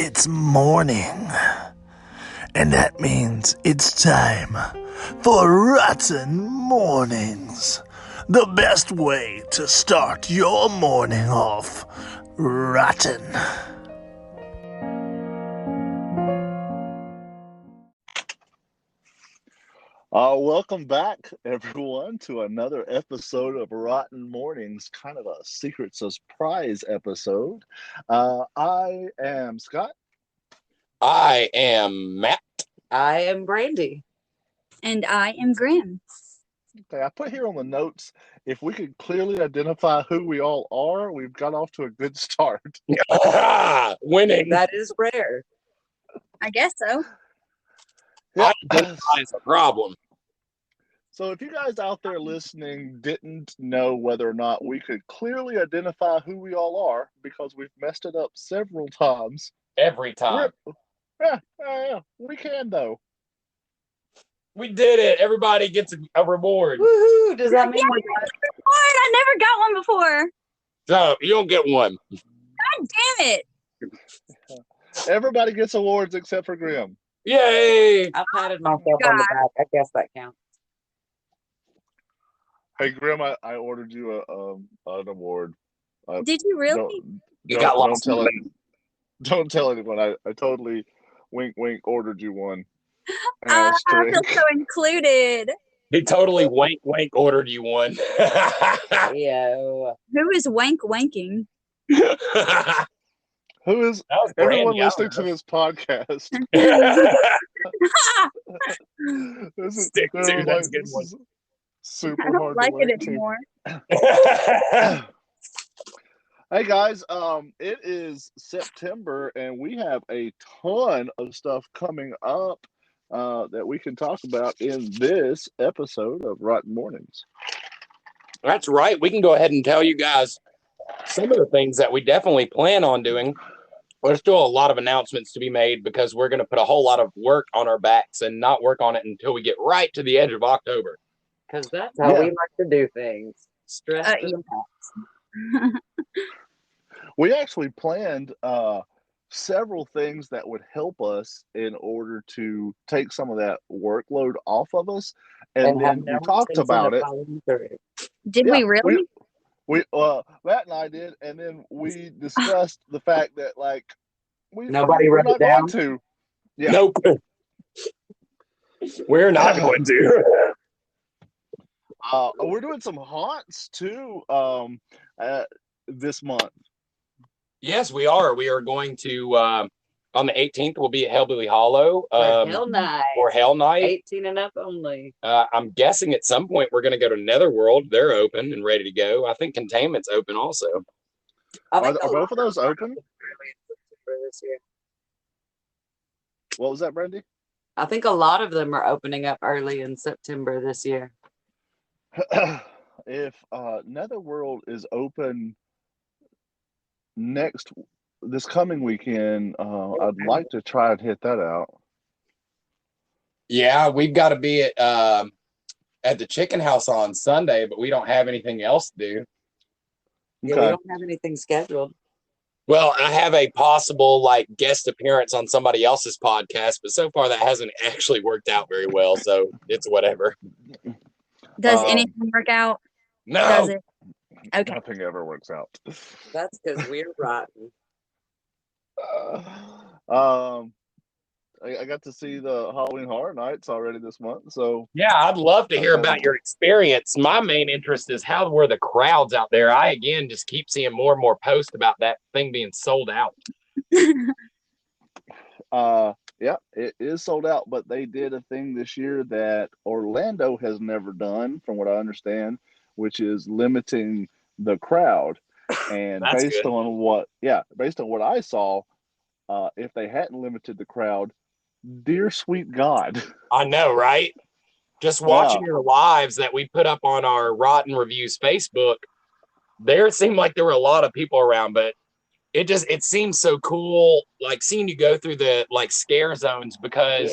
It's morning, and that means it's time for Rotten Mornings. The best way to start your morning off rotten. Welcome back, everyone, to another episode of Rotten Mornings, kind of a secret surprise episode. I am Scott. I am Matt. I am Brandy. And I am Graham. Okay, I put here on the notes, if we could clearly identify who we all are, we've got off to a good start. Winning. That is rare. I guess so. Yeah. That's a problem. So if you guys out there listening didn't know whether or not we could clearly identify who we all are, because we've messed it up several times. Every time. We can, though. We did it. Everybody gets a reward. Woohoo! Does that mean we're I never got one before. So you don't get one. God damn it. Everybody gets awards except for Grim. Yay! I patted myself on the back. I guess that counts. Hey, Grim, I ordered you an award. Did you really? Don't tell anyone. I totally wink ordered you one. I feel so included. He totally wank ordered you one. Yo. Who is wanking? Who is everyone listening to this podcast? Stick to that's a good one. Super I don't hard like to it anymore. Hey guys, it is September and we have a ton of stuff coming up that we can talk about in this episode of Rotten Mornings. That's right. We can go ahead and tell you guys some of the things that we definitely plan on doing. There's still a lot of announcements to be made because we're going to put a whole lot of work on our backs and not work on it until we get right to the edge of October. Because that's how we like to do things. Stress to the max. We actually planned several things that would help us in order to take some of that workload off of us. And then we talked about it. Did we really? We Matt and I did, and then we discussed the fact that nobody wrote it down. To. Yeah. Nope. We're not going to. We're doing some haunts too this month. Yes, we are. We are going to on the 18th. We'll be at Hellbilly Hollow. Hell Night. For Hell Night. 18 and up only. I'm guessing at some point we're going to go to Netherworld. They're open and ready to go. I think Containment's open also. Are both of those open? What was that, Brandy? I think a lot of them are opening up early in September this year. If Netherworld is open this coming weekend, I'd like to try and hit that out. Yeah, we've got to be at the Chicken House on Sunday, but we don't have anything else to do. Yeah, we don't have anything scheduled. Well, I have a possible guest appearance on somebody else's podcast, but so far that hasn't actually worked out very well, so it's whatever. Does anything work out? No. Does it? Okay. Nothing ever works out. That's because we're rotten. I got to see the Halloween Horror Nights already this month, so yeah, I'd love to hear about your experience. My main interest is how were the crowds out there. I again just keep seeing more and more posts about that thing being sold out. Yeah, it is sold out, but they did a thing this year that Orlando has never done, from what I understand, which is limiting the crowd. And based on what I saw, if they hadn't limited the crowd, dear sweet God. I know, right? Just watching your lives that we put up on our Rotten Reviews Facebook, there seemed like there were a lot of people around, but it seems so cool, seeing you go through the scare zones, because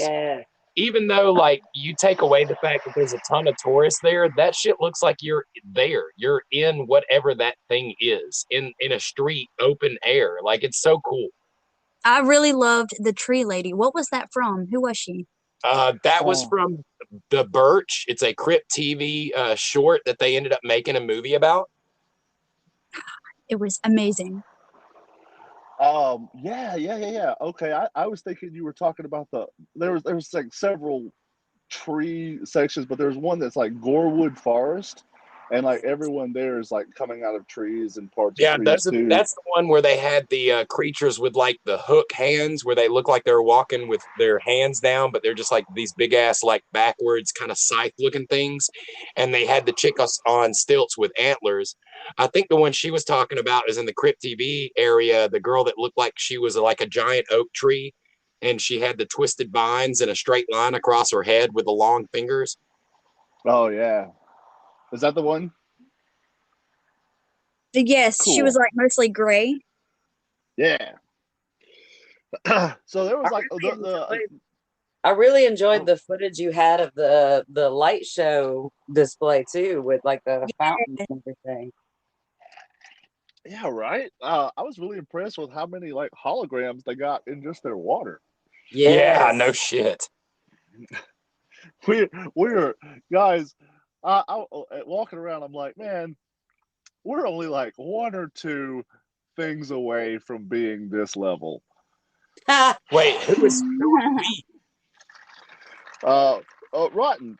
even though you take away the fact that there's a ton of tourists there, that shit looks like you're there. You're in whatever that thing is, in a street, open air. It's so cool. I really loved the tree lady. What was that from? Who was she? That was Oh. from The Birch. It's a Crypt TV short that they ended up making a movie about. It was amazing. Yeah. Okay, I was thinking you were talking about there was like several tree sections, but there's one that's like Gorewood Forest, and like everyone there is like coming out of trees and parts of Yeah, trees too. that's the one where they had the creatures with like the hook hands, where they look like they're walking with their hands down, but they're just like these big ass like backwards kind of scythe looking things. And they had the chick on stilts with antlers. I think the one she was talking about is in the Crypt TV area. The girl that looked like she was like a giant oak tree, and she had the twisted vines in a straight line across her head with the long fingers. Oh yeah, is that the one? Yes, she was Cool. like mostly gray. Yeah. So there was like I really enjoyed the footage you had of the light show display too, with like the fountains and everything. yeah, right. I was really impressed with how many like holograms they got in just their water. Yeah, Yes. no shit. We're guys. I walking around, I'm like, man, we're only like one or two things away from being this level. Wait, who is we? Rotten.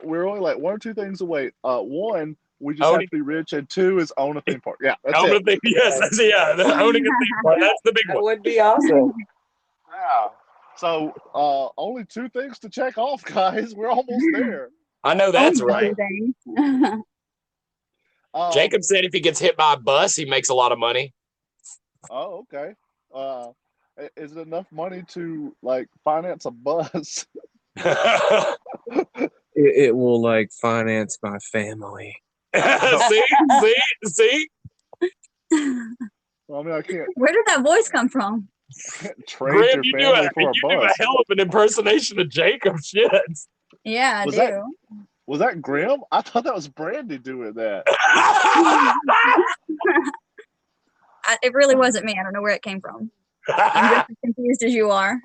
We're only like one or two things away. One, we just have to be rich, and two is own a theme park. Yeah, that's it. Yes, owning a theme park. That's the big That one. would be awesome. Yeah. So only two things to check off, guys. We're almost there. I know that's Only right. everything. Jacob said if he gets hit by a bus, he makes a lot of money. Oh, okay. Is it enough money to like finance a bus? It will like finance my family. See? Well, I mean, I can't Where did that voice come from? trade Graham, your family for a you do a bus. hell of an impersonation of Jacob. Shit. Yeah, I Was do. Was that Grim? I thought that was Brandy doing that. It really wasn't me. I don't know where it came from. I'm just as confused as you are.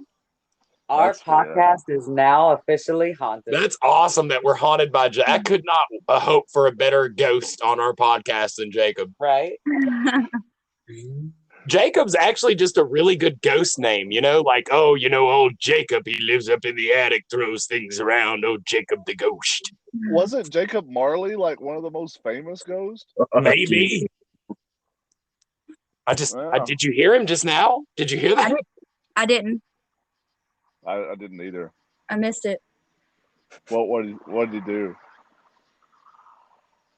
Our That's fair. podcast is now officially haunted. That's awesome that we're haunted by Jacob. I could not hope for a better ghost on our podcast than Jacob. Right? Jacob's actually just a really good ghost name, you know, like, oh, you know, old Jacob, he lives up in the attic, throws things around. Oh, Jacob the ghost. Wasn't Jacob Marley like one of the most famous ghosts? Maybe. Did you hear him just now? Did you hear that? I didn't. I didn't either. I missed it. What did he do?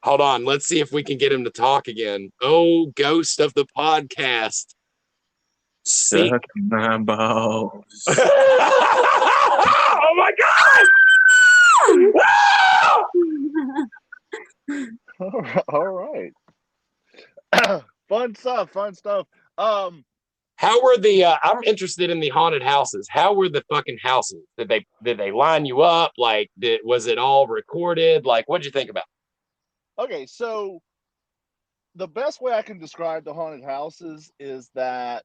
Hold on. Let's see if we can get him to talk again. Oh, ghost of the podcast. See? Suck my balls. Oh my God! All right. Fun stuff. How were the I'm interested in the haunted houses. How were the fucking houses? Did they line you up? Like, was it all recorded? Like, what'd you think about it? Okay, so the best way I can describe the haunted houses is that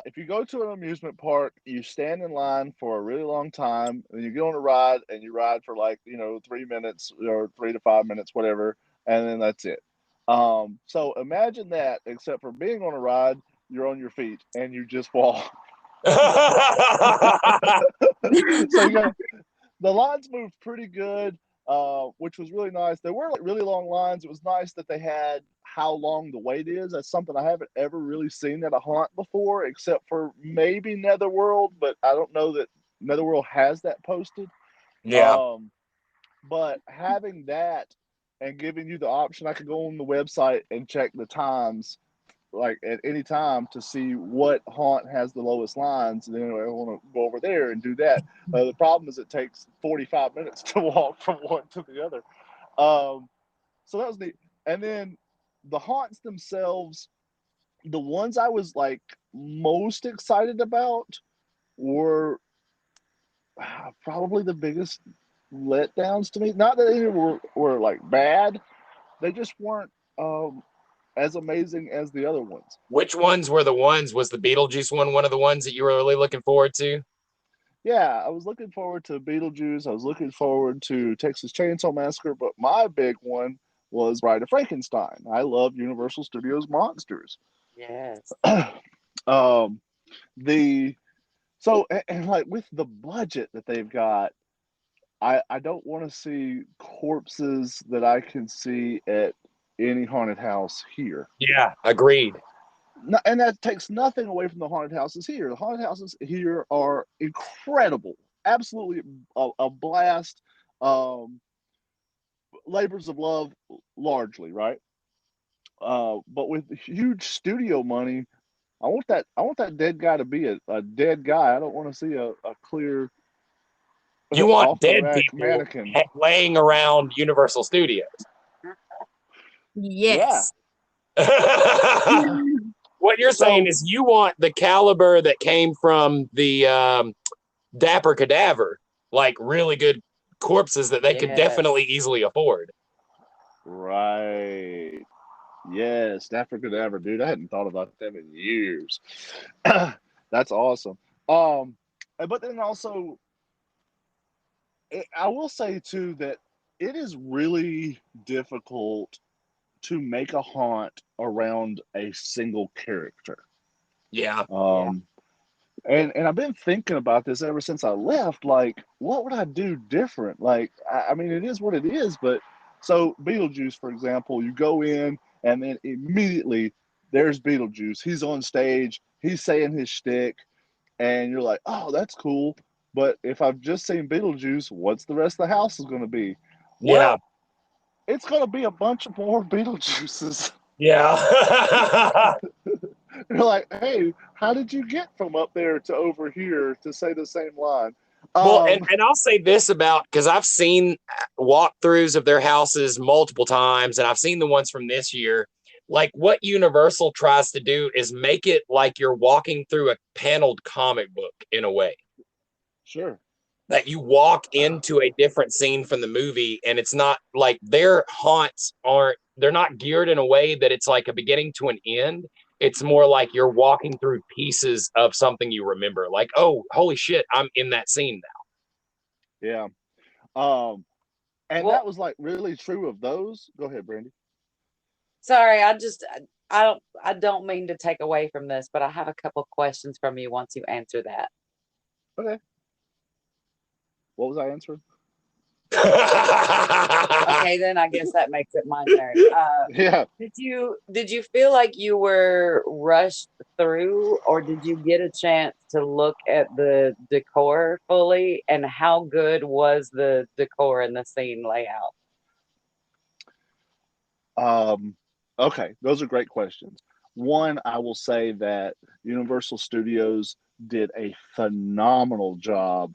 if you go to an amusement park, you stand in line for a really long time, and you get on a ride, and you ride for 3 minutes or 3 to 5 minutes, whatever, and then that's it. So imagine that, except for being on a ride, you're on your feet and you just walk. So the lines moved pretty good, which was really nice. There were really long lines. It was nice that they had how long the wait is. That's something I haven't ever really seen at a haunt before, except for maybe Netherworld, but I don't know that Netherworld has that posted. Yeah. But having that and giving you the option, I could go on the website and check the times, like at any time, to see what haunt has the lowest lines. And then I want to go over there and do that. The problem is it takes 45 minutes to walk from one to the other. So that was neat. And then the haunts themselves, the ones I was like most excited about were probably the biggest letdowns to me. Not that any were like bad, they just weren't as amazing as the other ones. Which ones were the ones? Was the Beetlejuice one of the ones that you were really looking forward to? Yeah, I was looking forward to Beetlejuice. I was looking forward to Texas Chainsaw Massacre, but my big one was Bride of Frankenstein. I love Universal Studios monsters. Yes. um, the so and like with the budget that they've got, I don't want to see corpses that I can see at any haunted house here. Yeah, agreed. No, and that takes nothing away from the haunted houses here. The haunted houses here are incredible, absolutely a blast. Labors of love, largely, right? But with huge studio money, I want that dead guy to be a dead guy. I don't want to see a clear You want off the dead rack people mannequin laying around Universal Studios. Yes. What you're saying is you want the caliber that came from the Dapper Cadaver, like really good corpses that they could definitely easily afford. Right. Yes, Dapper Cadaver, dude. I hadn't thought about them in years. That's awesome. But then also, I will say too that it is really difficult to make a haunt around a single character. Yeah. And I've been thinking about this ever since I left. Like, what would I do different? Like, I mean, it is what it is. But so Beetlejuice, for example, you go in and then immediately there's Beetlejuice. He's on stage. He's saying his shtick, and you're like, oh, that's cool. But if I've just seen Beetlejuice, what's the rest of the house is going to be? Yeah. Well, it's going to be a bunch of more Beetlejuices. Yeah. You're like, hey, how did you get from up there to over here to say the same line? Well, and I'll say this about, because I've seen walkthroughs of their houses multiple times, and I've seen the ones from this year. Like what Universal tries to do is make it like you're walking through a paneled comic book in a way. Sure. That you walk into a different scene from the movie, and it's not like their haunts they're not geared in a way that it's like a beginning to an end. It's more like you're walking through pieces of something you remember. Like, oh, holy shit, I'm in that scene now. Yeah. And that was like really true of those. Go ahead, Brandy. Sorry, I don't mean to take away from this, but I have a couple questions from you once you answer that. Okay. What was I answering? Okay, then I guess that makes it my turn. Yeah. Did you feel like you were rushed through, or did you get a chance to look at the decor fully? And how good was the decor and the scene layout? Okay, those are great questions. One, I will say that Universal Studios did a phenomenal job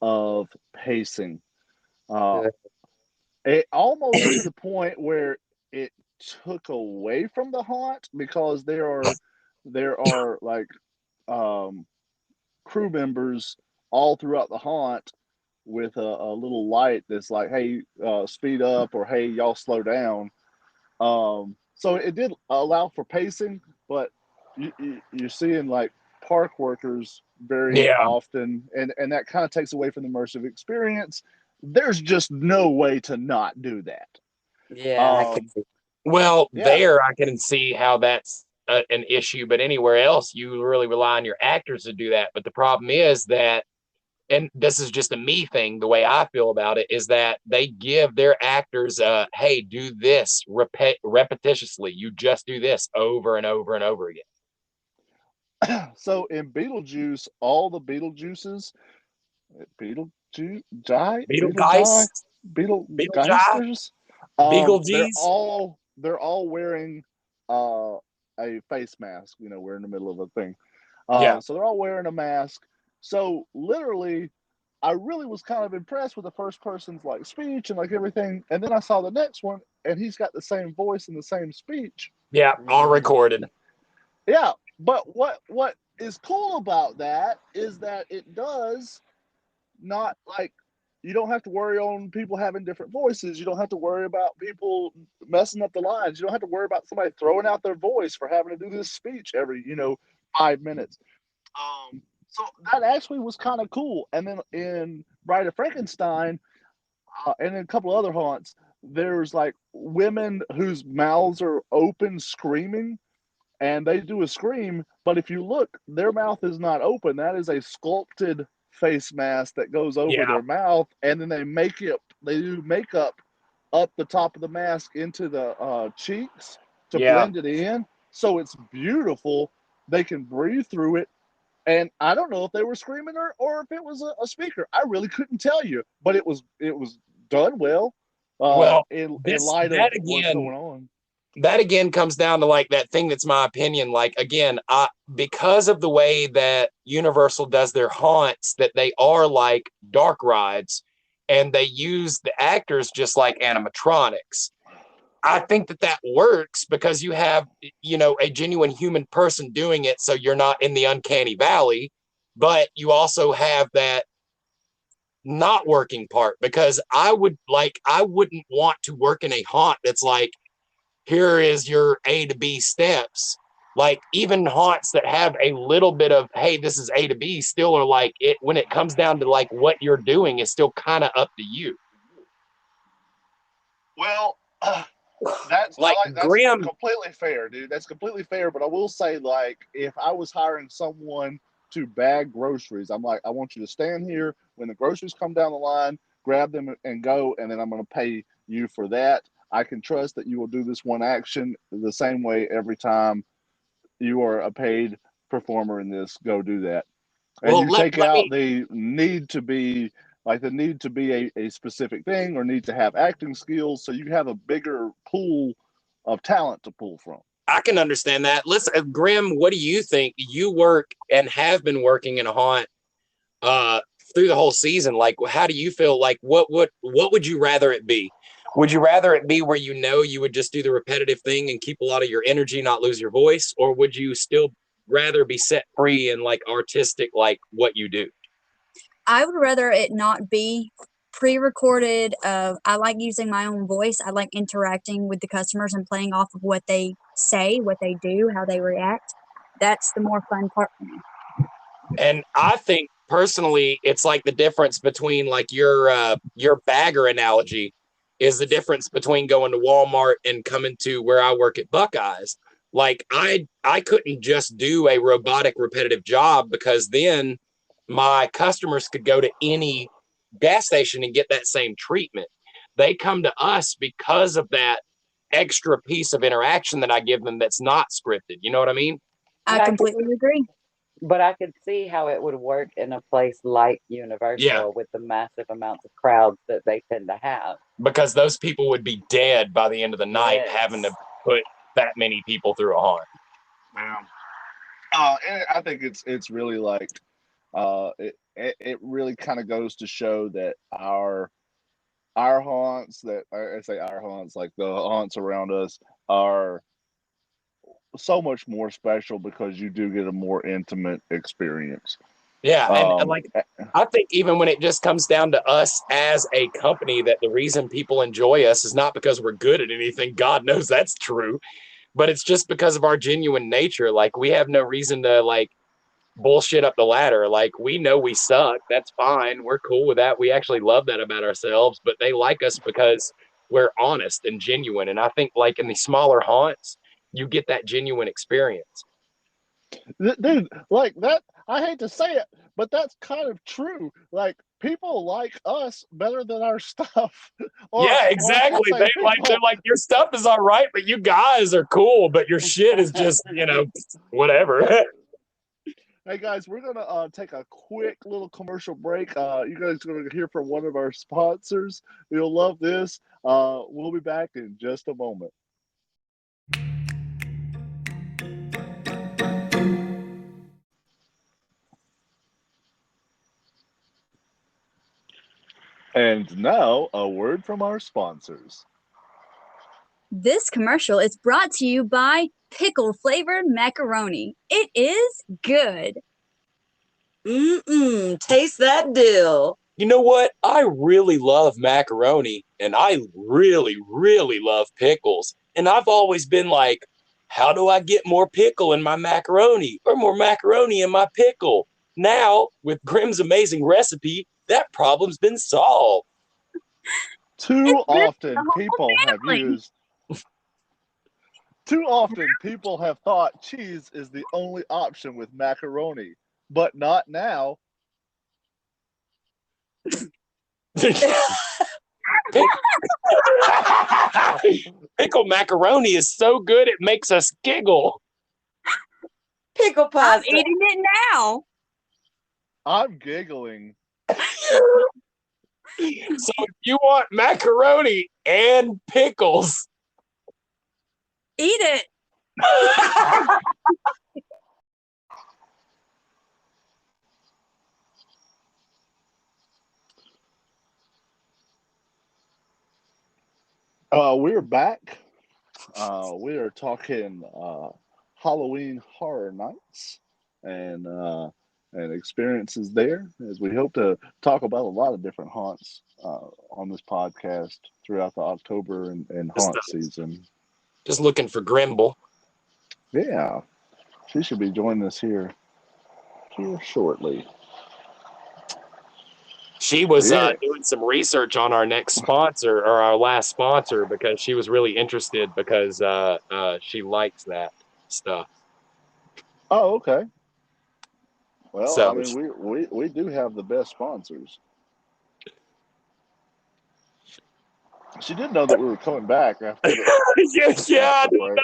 of pacing. It almost to the point where it took away from the haunt, because there are like crew members all throughout the haunt with a little light that's like, hey, speed up, or hey, y'all slow down. So it did allow for pacing, but you're seeing like park workers very often, and that kind of takes away from the immersive experience. There's just no way to not do that. Yeah, I can see. Well, there I can see how that's an issue, but anywhere else you really rely on your actors to do that. But the problem is that, and this is just a me thing, the way I feel about it is that they give their actors, hey, do this repetitiously. You just do this over and over and over again. So in Beetlejuice, all the Beetlejuices, Beetlegeisters, they're all wearing a face mask. You know, we're in the middle of a thing. So they're all wearing a mask. So literally, I really was kind of impressed with the first person's like speech and like everything. And then I saw the next one, and he's got the same voice and the same speech. Yeah, all recorded. Yeah, but what is cool about that is that it does not like you don't have to worry on people having different voices. You don't have to worry about people messing up the lines. You don't have to worry about somebody throwing out their voice for having to do this speech every 5 minutes. So that actually was kind of cool. And then in Bride of Frankenstein, and in a couple other haunts, there's like women whose mouths are open screaming, and they do a scream, but if you look, their mouth is not open. That is a sculpted face mask that goes over their mouth, and then they do makeup up the top of the mask into the cheeks to blend it in. So it's beautiful. They can breathe through it. And I don't know if they were screaming or if it was a speaker. I really couldn't tell you, but it was done well. In light of what's going on. That again comes down to like that thing that's my opinion. Like, again, because of the way that Universal does their haunts, that they are like dark rides and they use the actors just like animatronics. I think that works because you have, a genuine human person doing it. So you're not in the uncanny valley, but you also have that not working part, because I wouldn't want to work in a haunt that's like, here is your A to B steps. Like, even haunts that have a little bit of, hey, this is A to B, still are like, it when it comes down to like what you're doing is still kind of up to you. Well, that's Graham, completely fair, dude. That's completely fair. But I will say, like, if I was hiring someone to bag groceries, I'm like, I want you to stand here when the groceries come down the line, grab them and go, and then I'm going to pay you for that. I can trust that you will do this one action the same way every time you are a paid performer in this. Go do that. And you take out the need to be a specific thing or need to have acting skills, so you have a bigger pool of talent to pull from. I can understand that. Listen, Grim, what do you think? You work and have been working in a haunt through the whole season. Like, how do you feel? Like, what would you rather it be? Would you rather it be where you would just do the repetitive thing and keep a lot of your energy, not lose your voice? Or would you still rather be set free and like artistic, like what you do? I would rather it not be pre-recorded. I like using my own voice. I like interacting with the customers and playing off of what they say, what they do, how they react. That's the more fun part for me. And I think personally, it's like the difference between like your bagger analogy is the difference between going to Walmart and coming to where I work at Buckeyes. Like, I couldn't just do a robotic repetitive job, because then my customers could go to any gas station and get that same treatment. They come to us because of that extra piece of interaction that I give them that's not scripted. You know what I mean? I completely agree. But I could see how it would work in a place like Universal with the massive amounts of crowds that they tend to have. Because those people would be dead by the end of the night having to put that many people through a haunt. And I think it's really like it really kind of goes to show that our haunts, that I say our haunts, like the haunts around us, are so much more special because you do get a more intimate experience. Yeah, and like, I think even when it just comes down to us as a company, that the reason people enjoy us is not because we're good at anything. God knows that's true. But it's just because of our genuine nature. Like, we have no reason to like bullshit up the ladder. Like, we know we suck. That's fine. We're cool with that. We actually love that about ourselves, but they like us because we're honest and genuine. And I think like in the smaller haunts, you get that genuine experience. Dude, like that, I hate to say it, but that's kind of true. Like, people like us better than our stuff. Yeah, exactly. They're like, your stuff is all right, but you guys are cool, but your shit is just, whatever. Hey guys, we're gonna take a quick little commercial break. You guys are gonna hear from one of our sponsors. You'll love this. We'll be back in just a moment. And now, a word from our sponsors. This commercial is brought to you by pickle flavored macaroni. It is good. Taste that dill. You know what? I really love macaroni, and I really, really love pickles. And I've always been like, how do I get more pickle in my macaroni or more macaroni in my pickle? Now, with Grimm's amazing recipe, that problem's been solved. Too It's really often the whole people have family. used. Too often people have thought cheese is the only option with macaroni, but not now. Pickle macaroni is so good it makes us giggle. Pickle I'm pasta. eating it now. I'm giggling. So if you want macaroni and pickles, Eat it. We're back. We are talking Halloween Horror Nights and experiences there, as we hope to talk about a lot of different haunts on this podcast throughout the October and haunt season. just looking for Grimble. Yeah, she should be joining us here shortly. She was Yeah. doing some research on our next sponsor or our last sponsor because she was really interested because she likes that stuff. Oh, okay. Well, So I mean, we do have the best sponsors. She did know that we were coming back after the, yeah, after I break.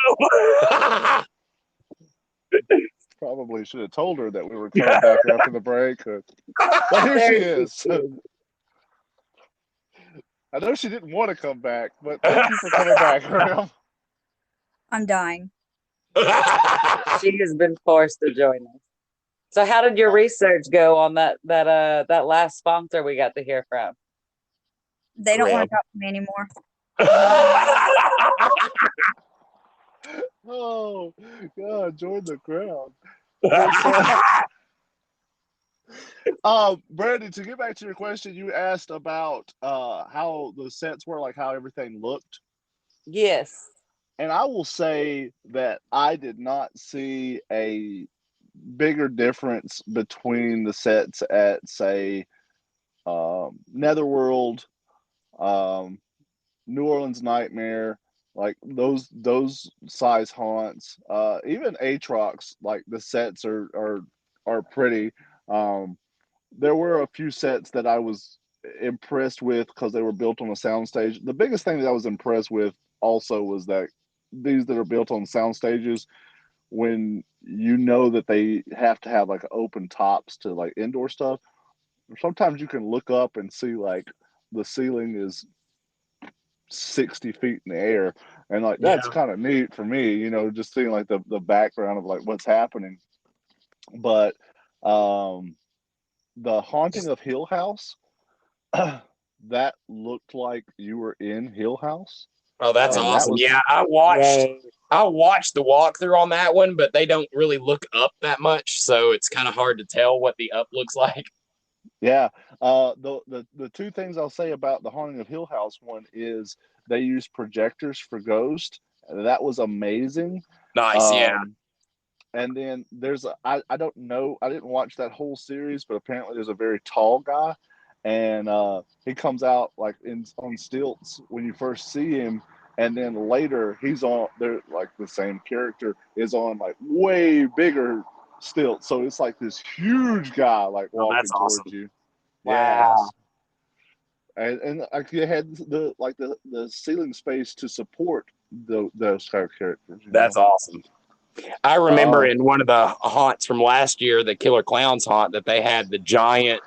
don't know. Probably should have told her that we were coming back after the break. But here she is. I know she didn't want to come back, but thank you for coming back, Graham. I'm dying. She has been forced to join us. So how did your research go on that last sponsor we got to hear from? They don't want Graham. to talk to me anymore. Oh, God, join the crowd. Brandy, to get back to your question, you asked about how the sets were, like how everything looked. Yes. And I will say that I did not see a bigger difference between the sets at, say, Netherworld, New Orleans Nightmare, like those size haunts, even Atrox, like the sets are pretty. There were a few sets that I was impressed with because they were built on a soundstage. The biggest thing that I was impressed with also was that these that are built on sound stages, when you know that they have to have like open tops to like indoor stuff, sometimes you can look up and see like the ceiling is 60 feet in the air, and like that's kind of neat for me, you know, just seeing like the background of like what's happening. But the Haunting of Hill House, that looked like you were in Hill House. Oh, that's And awesome. that was, Yeah, I watched the walkthrough on that one, but they don't really look up that much, so it's kind of hard to tell what the up looks like. yeah. The two things I'll say about the Haunting of Hill House one is they use projectors for Ghost. That was amazing. Nice, yeah. And then there's I don't know, I didn't watch that whole series, but apparently there's a very tall guy, and he comes out like on stilts when you first see him, and then later he's on there, like the same character is on like way bigger stilts, so it's like this huge guy like walking that's towards awesome. you. Wow. Yes. And like you had the ceiling space to support those kind of characters. That's awesome. I remember in one of the haunts from last year, the Killer Clowns haunt, that they had the giant,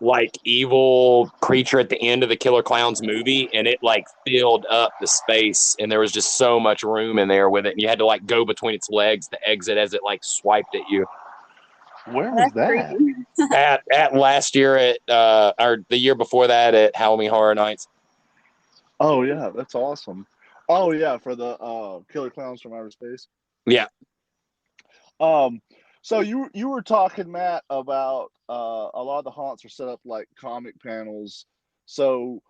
like, evil creature at the end of the Killer Clowns movie, and it, like, filled up the space, and there was just so much room in there with it, and you had to, like, go between its legs to exit as it, like, swiped at you. Where was that? At last year or the year before that at Halloween Horror Nights. Oh yeah, that's awesome. Oh yeah, for the Killer Clowns from Outer Space. Yeah. So you were talking, Matt, about a lot of the haunts are set up like comic panels. So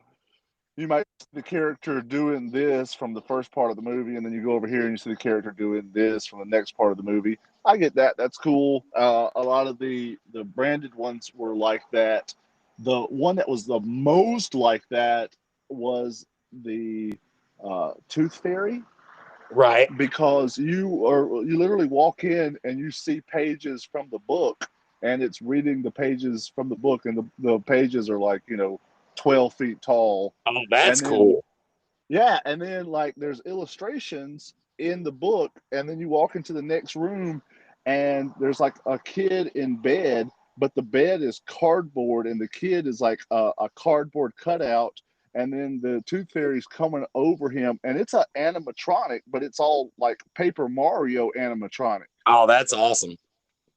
you might see the character doing this from the first part of the movie, and then you go over here and you see the character doing this from the next part of the movie. I get that. That's cool. A lot of the branded ones were like that. The one that was the most like that was the Tooth Fairy, Right. because you literally walk in and you see pages from the book, and it's reading the pages from the book, and the pages are like 12 feet tall. Oh, that's And then cool. yeah, and then like there's illustrations in the book, and then you walk into the next room and there's like a kid in bed, but the bed is cardboard and the kid is like a cardboard cutout, and then the Tooth Fairy's coming over him, and it's an animatronic, but it's all like Paper Mario animatronic. Oh, that's awesome.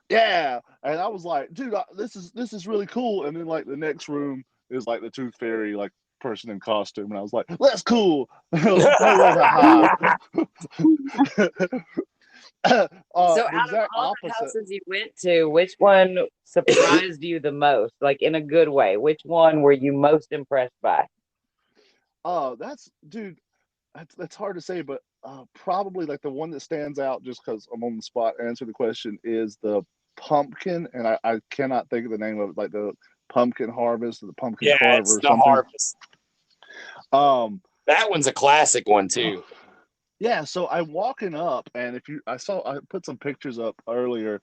Yeah, and I was like, dude, this is really cool. And then like the next room is like the Tooth Fairy like person in costume, and I was like, that's cool. No way, haha. So The out of exact all the opposite. houses you went to, which one surprised you the most? Like in a good way. Which one were you most impressed by? That's hard to say, but probably like the one that stands out, just because I'm on the spot to answer the question, is the pumpkin, and I cannot think of the name of it, like the pumpkin harvest or the pumpkin Yeah, carver it's or the something. harvest. That one's a classic one too. Yeah, so I'm walking up, and I put some pictures up earlier.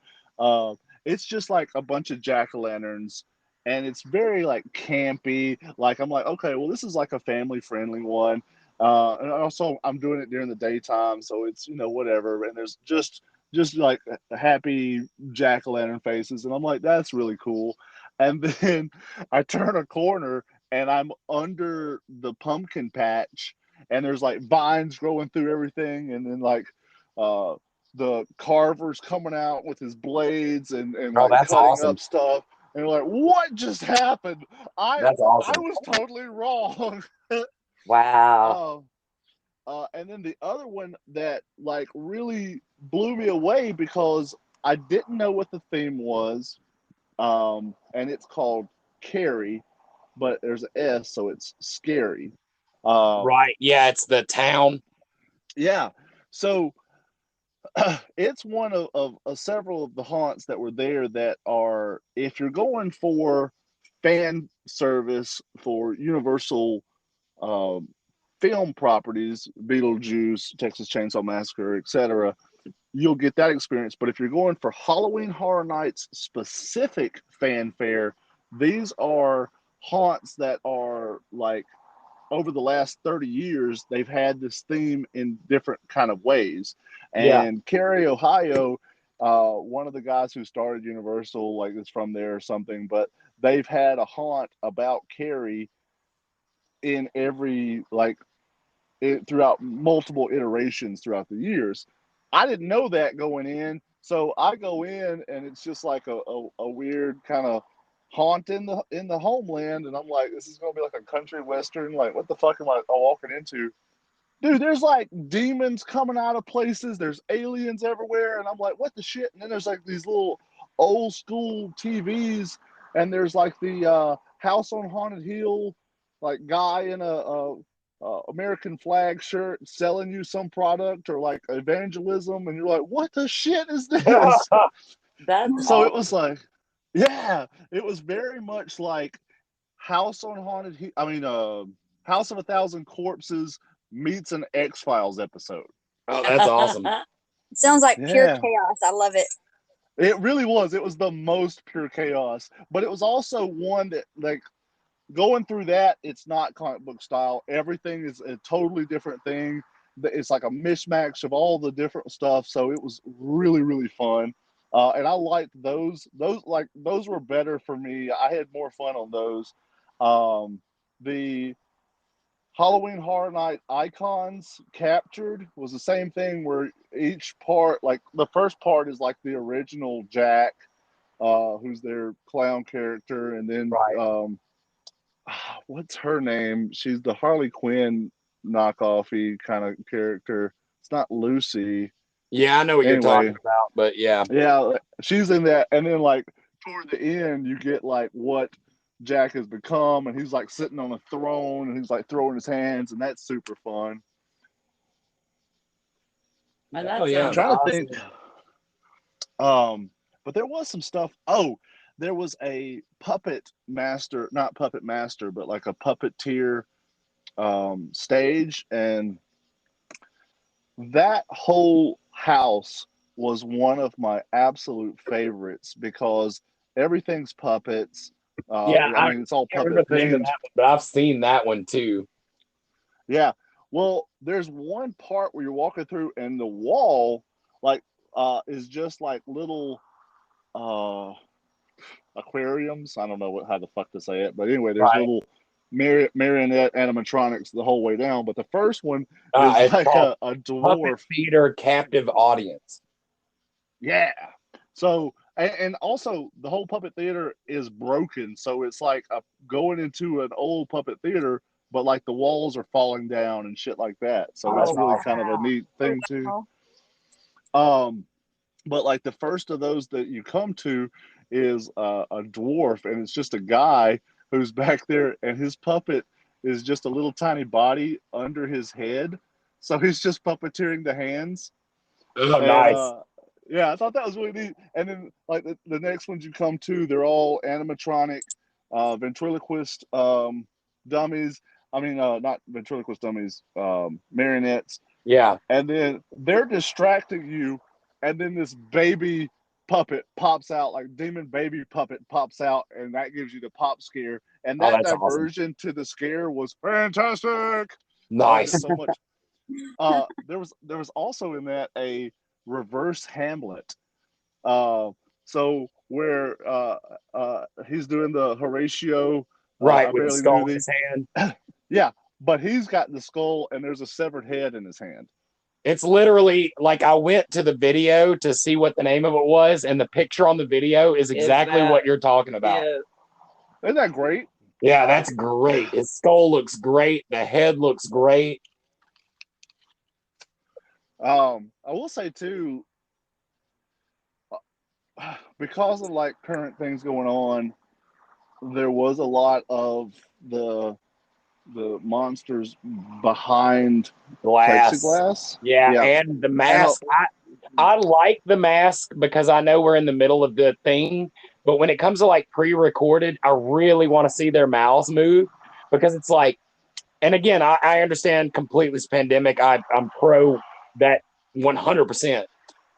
It's just like a bunch of jack-o'-lanterns, and it's very like campy. Like I'm like, okay, well, this is like a family-friendly one. And also I'm doing it during the daytime, so it's whatever. And there's just like happy jack-o'-lantern faces, and I'm like, that's really cool. And then I turn a corner, and I'm under the pumpkin patch, and there's like vines growing through everything, and then like the carver's coming out with his blades and Oh, like that's cutting awesome. up stuff, and you're like, what just happened? I That's awesome. was totally wrong. Wow. And then the other one that like really blew me away, because I didn't know what the theme was, and it's called Carrie, but there's an S, so it's scary. Right. Yeah, it's the town. Yeah. So it's one of several of the haunts that were there that are, if you're going for fan service for Universal um, film properties, Beetlejuice, Texas Chainsaw Massacre, etc., you'll get that experience. But if you're going for Halloween Horror Nights specific fanfare, these are haunts that are like, over the last 30 years, they've had this theme in different kind of ways. Yeah. And Cary, Ohio, one of the guys who started Universal, like, is from there or something, but they've had a haunt about Cary in every, like, throughout multiple iterations throughout the years. I didn't know that going in. So I go in, and it's just like a weird kind of haunt in the homeland, and I'm like, this is gonna be like a country western. Like, what the fuck am I walking into? Dude, there's like demons coming out of places. There's aliens everywhere, and I'm like, what the shit? And then there's like these little old school TVs, and there's like the House on Haunted Hill, like guy in a American flag shirt selling you some product, or like evangelism, and you're like, what the shit is this? That's So it awesome. was like, yeah, it was very much like House on Haunted. House of a Thousand Corpses meets an X-Files episode. Oh, that's awesome. It sounds like pure Yeah, chaos. I love it. it really was. It was the most pure chaos, but it was also one that, like, going through that, it's not comic book style. Everything is a totally different thing. It's like a mismatch of all the different stuff. So it was really, really fun. And I liked those. Those were better for me. I had more fun on those. The Halloween Horror Night Icons Captured was the same thing, where each part, like the first part is like the original Jack, who's their clown character, and then Right. what's her name? She's the Harley Quinn knockoffy kind of character. It's not Lucy. Yeah, I know what you're Anyway, talking about, but yeah. yeah, she's in that, and then like toward the end, you get like what Jack has become, and he's like sitting on a throne, and he's like throwing his hands, and that's super fun. Man, that Oh, yeah. I'm sounds trying awesome. to think. But there was some stuff. Oh, there was a puppet master, not puppet master, but like a puppeteer stage, and that whole house was one of my absolute favorites because everything's puppets. Yeah, I mean, it's all can't remember puppet the name of themed. that one, but I've seen that one too. Yeah. Well, there's one part where you're walking through, and the wall, like, is just like little aquariums. I don't know how the fuck to say it, but anyway, there's Right. little marionette animatronics the whole way down. But the first one It's is like called a Puppet dwarf. Theater Captive Audience. Yeah. So, and also the whole puppet theater is broken. So it's like going into an old puppet theater, but like the walls are falling down and shit like that. So Oh, it's that's really awesome. kind of a neat thing too. Wow. But like the first of those that you come to is a dwarf, and it's just a guy who's back there, and his puppet is just a little tiny body under his head. So he's just puppeteering the hands. Oh, And, nice. yeah, I thought that was really neat. And then like the next ones you come to, they're all animatronic ventriloquist dummies. I mean, not ventriloquist dummies, marionettes. Yeah. And then they're distracting you, and then this baby puppet pops out, like demon baby puppet pops out, and that gives you the pop scare. And Oh, that that's awesome. diversion to the scare was fantastic. Nice. Loved it so much. There was also in that a reverse Hamlet. So where he's doing the Horatio, Right, I with the barely skull knew in his hand. yeah, but he's got the skull, and there's a severed head in his hand. It's literally like I went to the video to see what the name of it was, and the picture on the video is exactly what you're talking about. Yeah. Isn't that great? Yeah, that's great. His skull looks great. The head looks great. I will say too, because of like current things going on, there was a lot of the monsters behind Glass. plexiglass. Yeah, and the mask. I like the mask because I know we're in the middle of the thing, but when it comes to like pre-recorded, I really want to see their mouths move because it's like, and again, I understand completely this pandemic. I'm pro that 100%,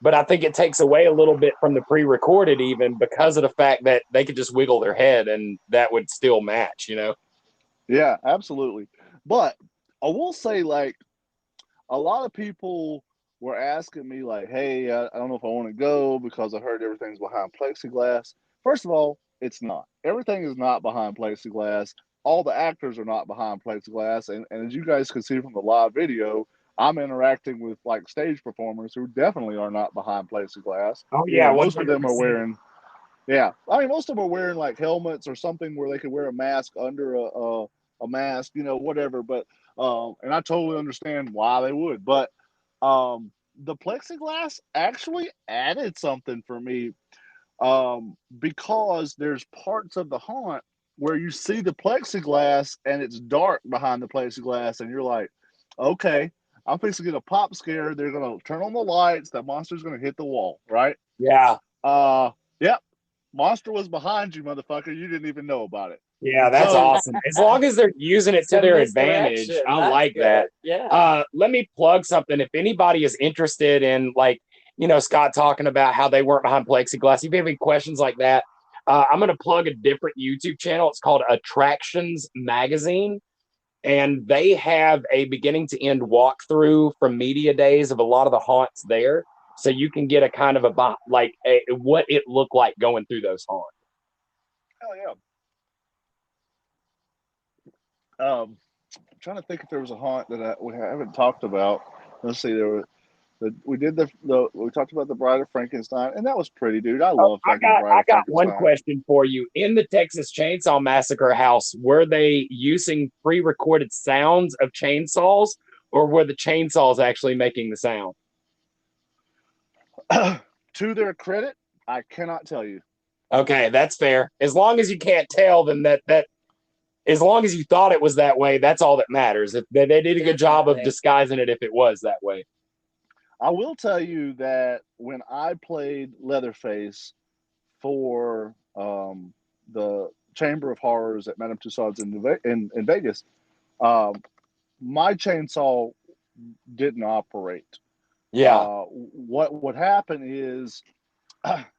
but I think it takes away a little bit from the pre-recorded even because of the fact that they could just wiggle their head and that would still match, you know? Yeah, absolutely. But I will say, like, a lot of people were asking me, like, hey, I don't know if I want to go because I heard everything's behind plexiglass. First of all, it's not. Everything is not behind plexiglass. All the actors are not behind plexiglass. And as you guys can see from the live video, I'm interacting with like stage performers who definitely are not behind plexiglass. Oh, You yeah. know, most 100%. of them are wearing, yeah. I mean, most of them are wearing like helmets or something where they could wear a mask under a mask, you know, whatever. But, and I totally understand why they would. But the plexiglass actually added something for me because there's parts of the haunt where you see the plexiglass and it's dark behind the plexiglass, and you're like, okay, I'm fixing to get a pop scare. They're gonna turn on the lights. That monster's gonna hit the wall, right? Yeah. Yep. Monster was behind you, motherfucker. You didn't even know about it. Yeah, that's So- awesome. As long as they're using it to Some their misdirection. advantage, I That's like good. that. Yeah. Let me plug something. If anybody is interested in, like, you know, Scott talking about how they weren't behind plexiglass, if you have any questions like that, I'm going to plug a different YouTube channel. It's called Attractions Magazine. And they have a beginning to end walkthrough from media days of a lot of the haunts there. So you can get a kind of what it looked like going through those haunts. Hell yeah. I'm trying to think if there was a haunt that we haven't talked about. Let's see. We talked about the Bride of Frankenstein, and that was pretty, dude. I love I fucking Bride of got one Frankenstein. question for you. In the Texas Chainsaw Massacre house, were they using pre-recorded sounds of chainsaws, or were the chainsaws actually making the sound? To their credit, I cannot tell you. Okay, that's fair. As long as you can't tell, then that as long as you thought it was that way, that's all that matters. If they did a good job of disguising it if it was that way. I will tell you that when I played Leatherface for the Chamber of Horrors at Madame Tussauds in Vegas, my chainsaw didn't operate. Yeah. What would happen is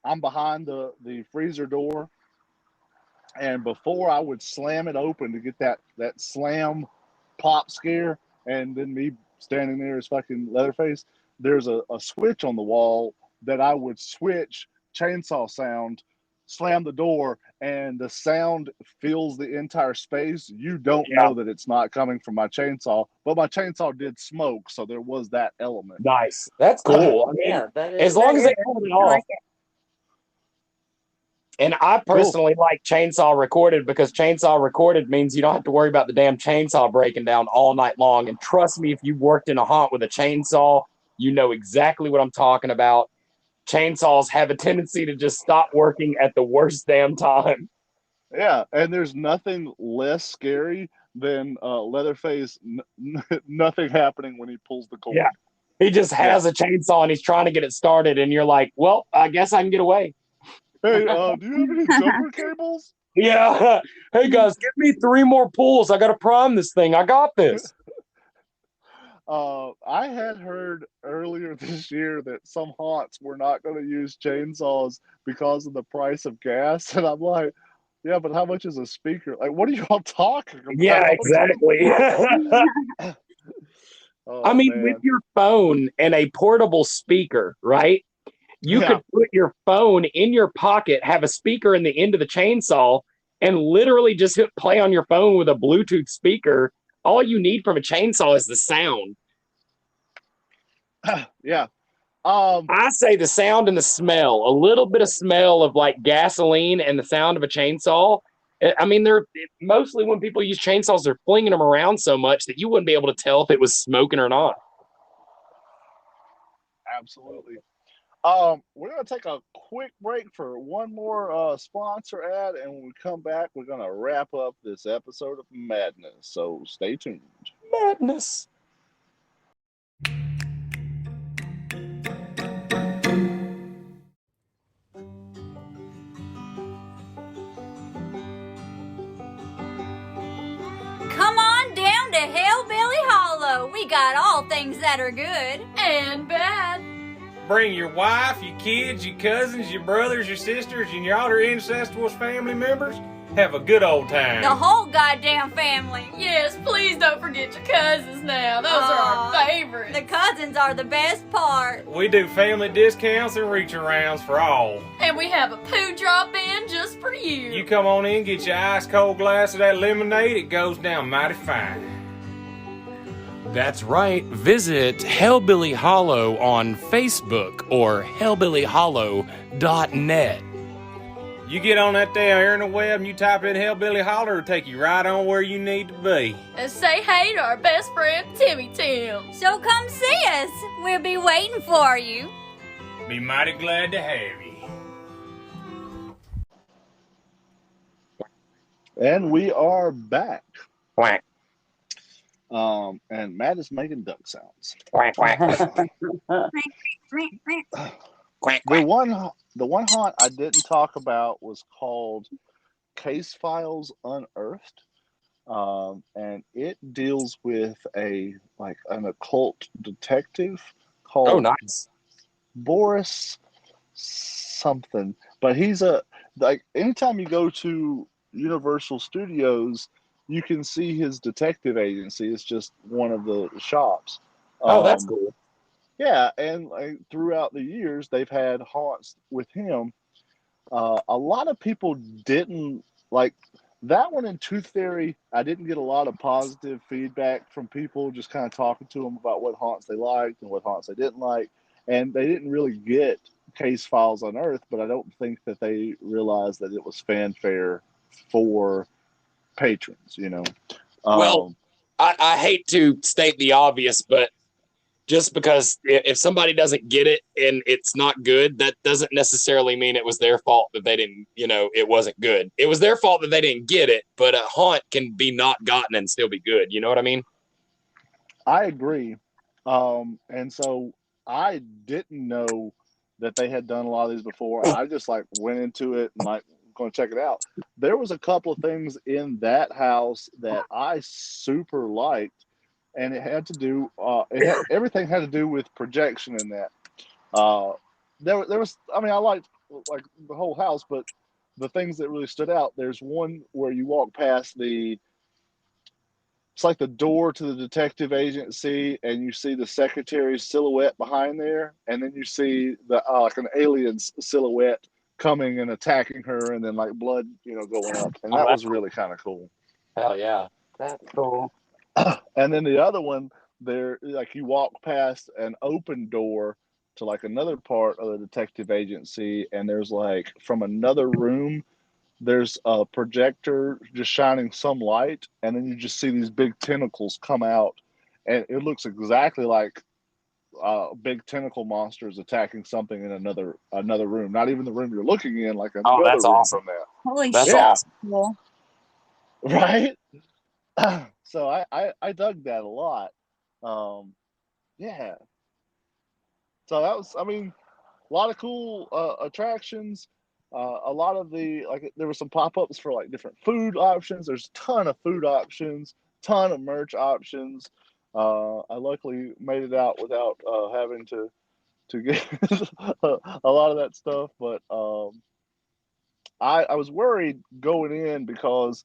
I'm behind the freezer door, and before I would slam it open to get that slam pop scare, and then me standing there as fucking Leatherface, there's a switch on the wall that I would switch chainsaw sound, slam the door, and the sound fills the entire space. You don't know that it's not coming from my chainsaw, but my chainsaw did smoke, so there was that element. Nice. That's cool. I mean, as long as they pulled it off. And I personally like chainsaw recorded because chainsaw recorded means you don't have to worry about the damn chainsaw breaking down all night long. And trust me, if you worked in a haunt with a chainsaw, you know exactly what I'm talking about. Chainsaws have a tendency to just stop working at the worst damn time. Yeah, and there's nothing less scary than Leatherface, nothing happening when he pulls the cord. Yeah, he just has a chainsaw and he's trying to get it started, and you're like, well, I guess I can get away. Hey, do you have any jumper cables? Yeah. Hey, guys, give me 3 more pulls. I got to prime this thing. I got this. I had heard earlier this year that some haunts were not going to use chainsaws because of the price of gas. And I'm like, yeah, but how much is a speaker? Like, what are you all talking about? Yeah, exactly. I mean, man. with your phone and a portable speaker, right? You could put your phone in your pocket, have a speaker in the end of the chainsaw, and literally just hit play on your phone with a Bluetooth speaker. All you need from a chainsaw is the sound. Yeah. I say the sound and the smell. A little bit of smell of like gasoline and the sound of a chainsaw. I mean, they're mostly when people use chainsaws, they're flinging them around so much that you wouldn't be able to tell if it was smoking or not. Absolutely. We're going to take a quick break for one more sponsor ad, and when we come back, we're going to wrap up this episode of Madness. So stay tuned. Madness. Come on down to Hellbilly Hollow. We got all things that are good and bad. Bring your wife, your kids, your cousins, your brothers, your sisters, and your other incestuous family members. Have a good old time. The whole goddamn family. Yes, please don't forget your cousins now. Those are our favorites. The cousins are the best part. We do family discounts and reach arounds for all. And we have a poo drop in just for you. You come on in, get your ice cold glass of that lemonade. It goes down mighty fine. That's right. Visit Hellbilly Hollow on Facebook or hellbillyhollow.net. You get on that there interweb and you type in Hellbilly Holler, it'll take you right on where you need to be. And say hey to our best friend, Timmy Tim. So come see us. We'll be waiting for you. Be mighty glad to have you. And we are back. Quack. And Matt is making duck sounds. Quack, quack. Quack, The one haunt I didn't talk about was called Case Files Unearthed, and it deals with an occult detective called Boris something. But he's anytime you go to Universal Studios, you can see his detective agency. It's just one of the shops. Oh, that's cool. Yeah, and throughout the years, they've had haunts with him. A lot of people didn't like that one in Tooth Fairy. I didn't get a lot of positive feedback from people just kind of talking to them about what haunts they liked and what haunts they didn't like. And they didn't really get Case Files Unearthed, but I don't think that they realized that it was fanfare for patrons, Well, I hate to state the obvious, but just because if somebody doesn't get it and it's not good, that doesn't necessarily mean it was their fault that they didn't, it wasn't good. It was their fault that they didn't get it, but a haunt can be not gotten and still be good. You know what I mean? I agree. And so I didn't know that they had done a lot of these before. I just went into it and going to check it out. There was a couple of things in that house that I super liked, and it had to do. Everything had to do with projection in that. There was. I mean, I liked the whole house, but the things that really stood out. There's one where you walk past it's like the door to the detective agency, and you see the secretary's silhouette behind there, and then you see the like an alien's silhouette coming and attacking her, and then blood, going up, and that was really kind of cool. Hell yeah, that's cool. And then the other one, there, you walk past an open door to another part of the detective agency, and there's from another room, there's a projector just shining some light, and then you just see these big tentacles come out, and it looks exactly like big tentacle monsters attacking something in another room. Not even the room you're looking in, that's awesome. Holy That's shit. awesome. Cool. Right? So I dug that a lot. Yeah. So that was, a lot of cool attractions. A lot of there were some pop-ups for different food options. There's a ton of food options, ton of merch options. I luckily made it out without having to get a lot of that stuff. But I was worried going in because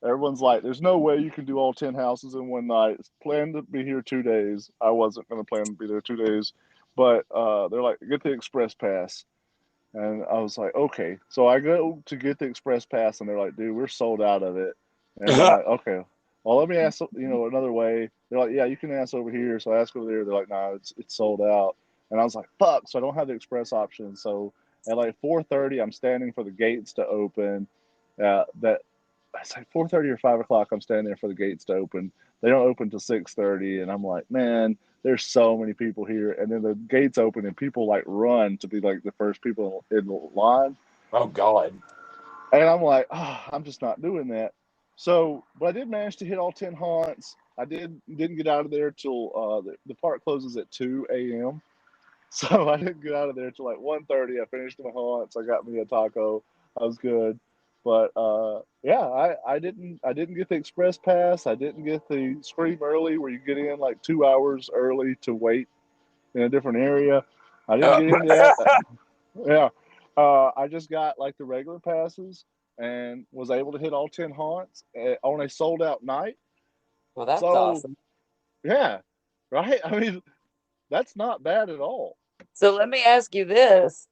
everyone's there's no way you can do all 10 houses in one night. It's planned to be here 2 days. I wasn't going to plan to be there 2 days. But they're get the express pass. And I was okay. So I go to get the express pass, and they're dude, we're sold out of it. And I'm okay. Well, let me ask, another way. They're yeah, you can ask over here. So I ask over there. They're nah, it's sold out. And I was fuck. So I don't have the express option. So at 4:30, I'm standing for the gates to open. That it's 4:30 or 5 o'clock. I'm standing there for the gates to open. They don't open till 6:30, and I'm man, there's so many people here. And then the gates open, and people run to be the first people in the line. Oh God! And I'm I'm just not doing that. So, but I did manage to hit all 10 haunts. I didn't get out of there till the park closes at 2 a.m. So I didn't get out of there till 1:30. I finished my haunts. I got me a taco. I was good. But yeah, I didn't get the express pass. I didn't get the Scream Early, where you get in 2 hours early to wait in a different area. I didn't get into that. Yeah, I just got the regular passes and was able to hit all 10 haunts on a sold out night. Well, that's awesome. Yeah, right. That's not bad at all. So let me ask you this: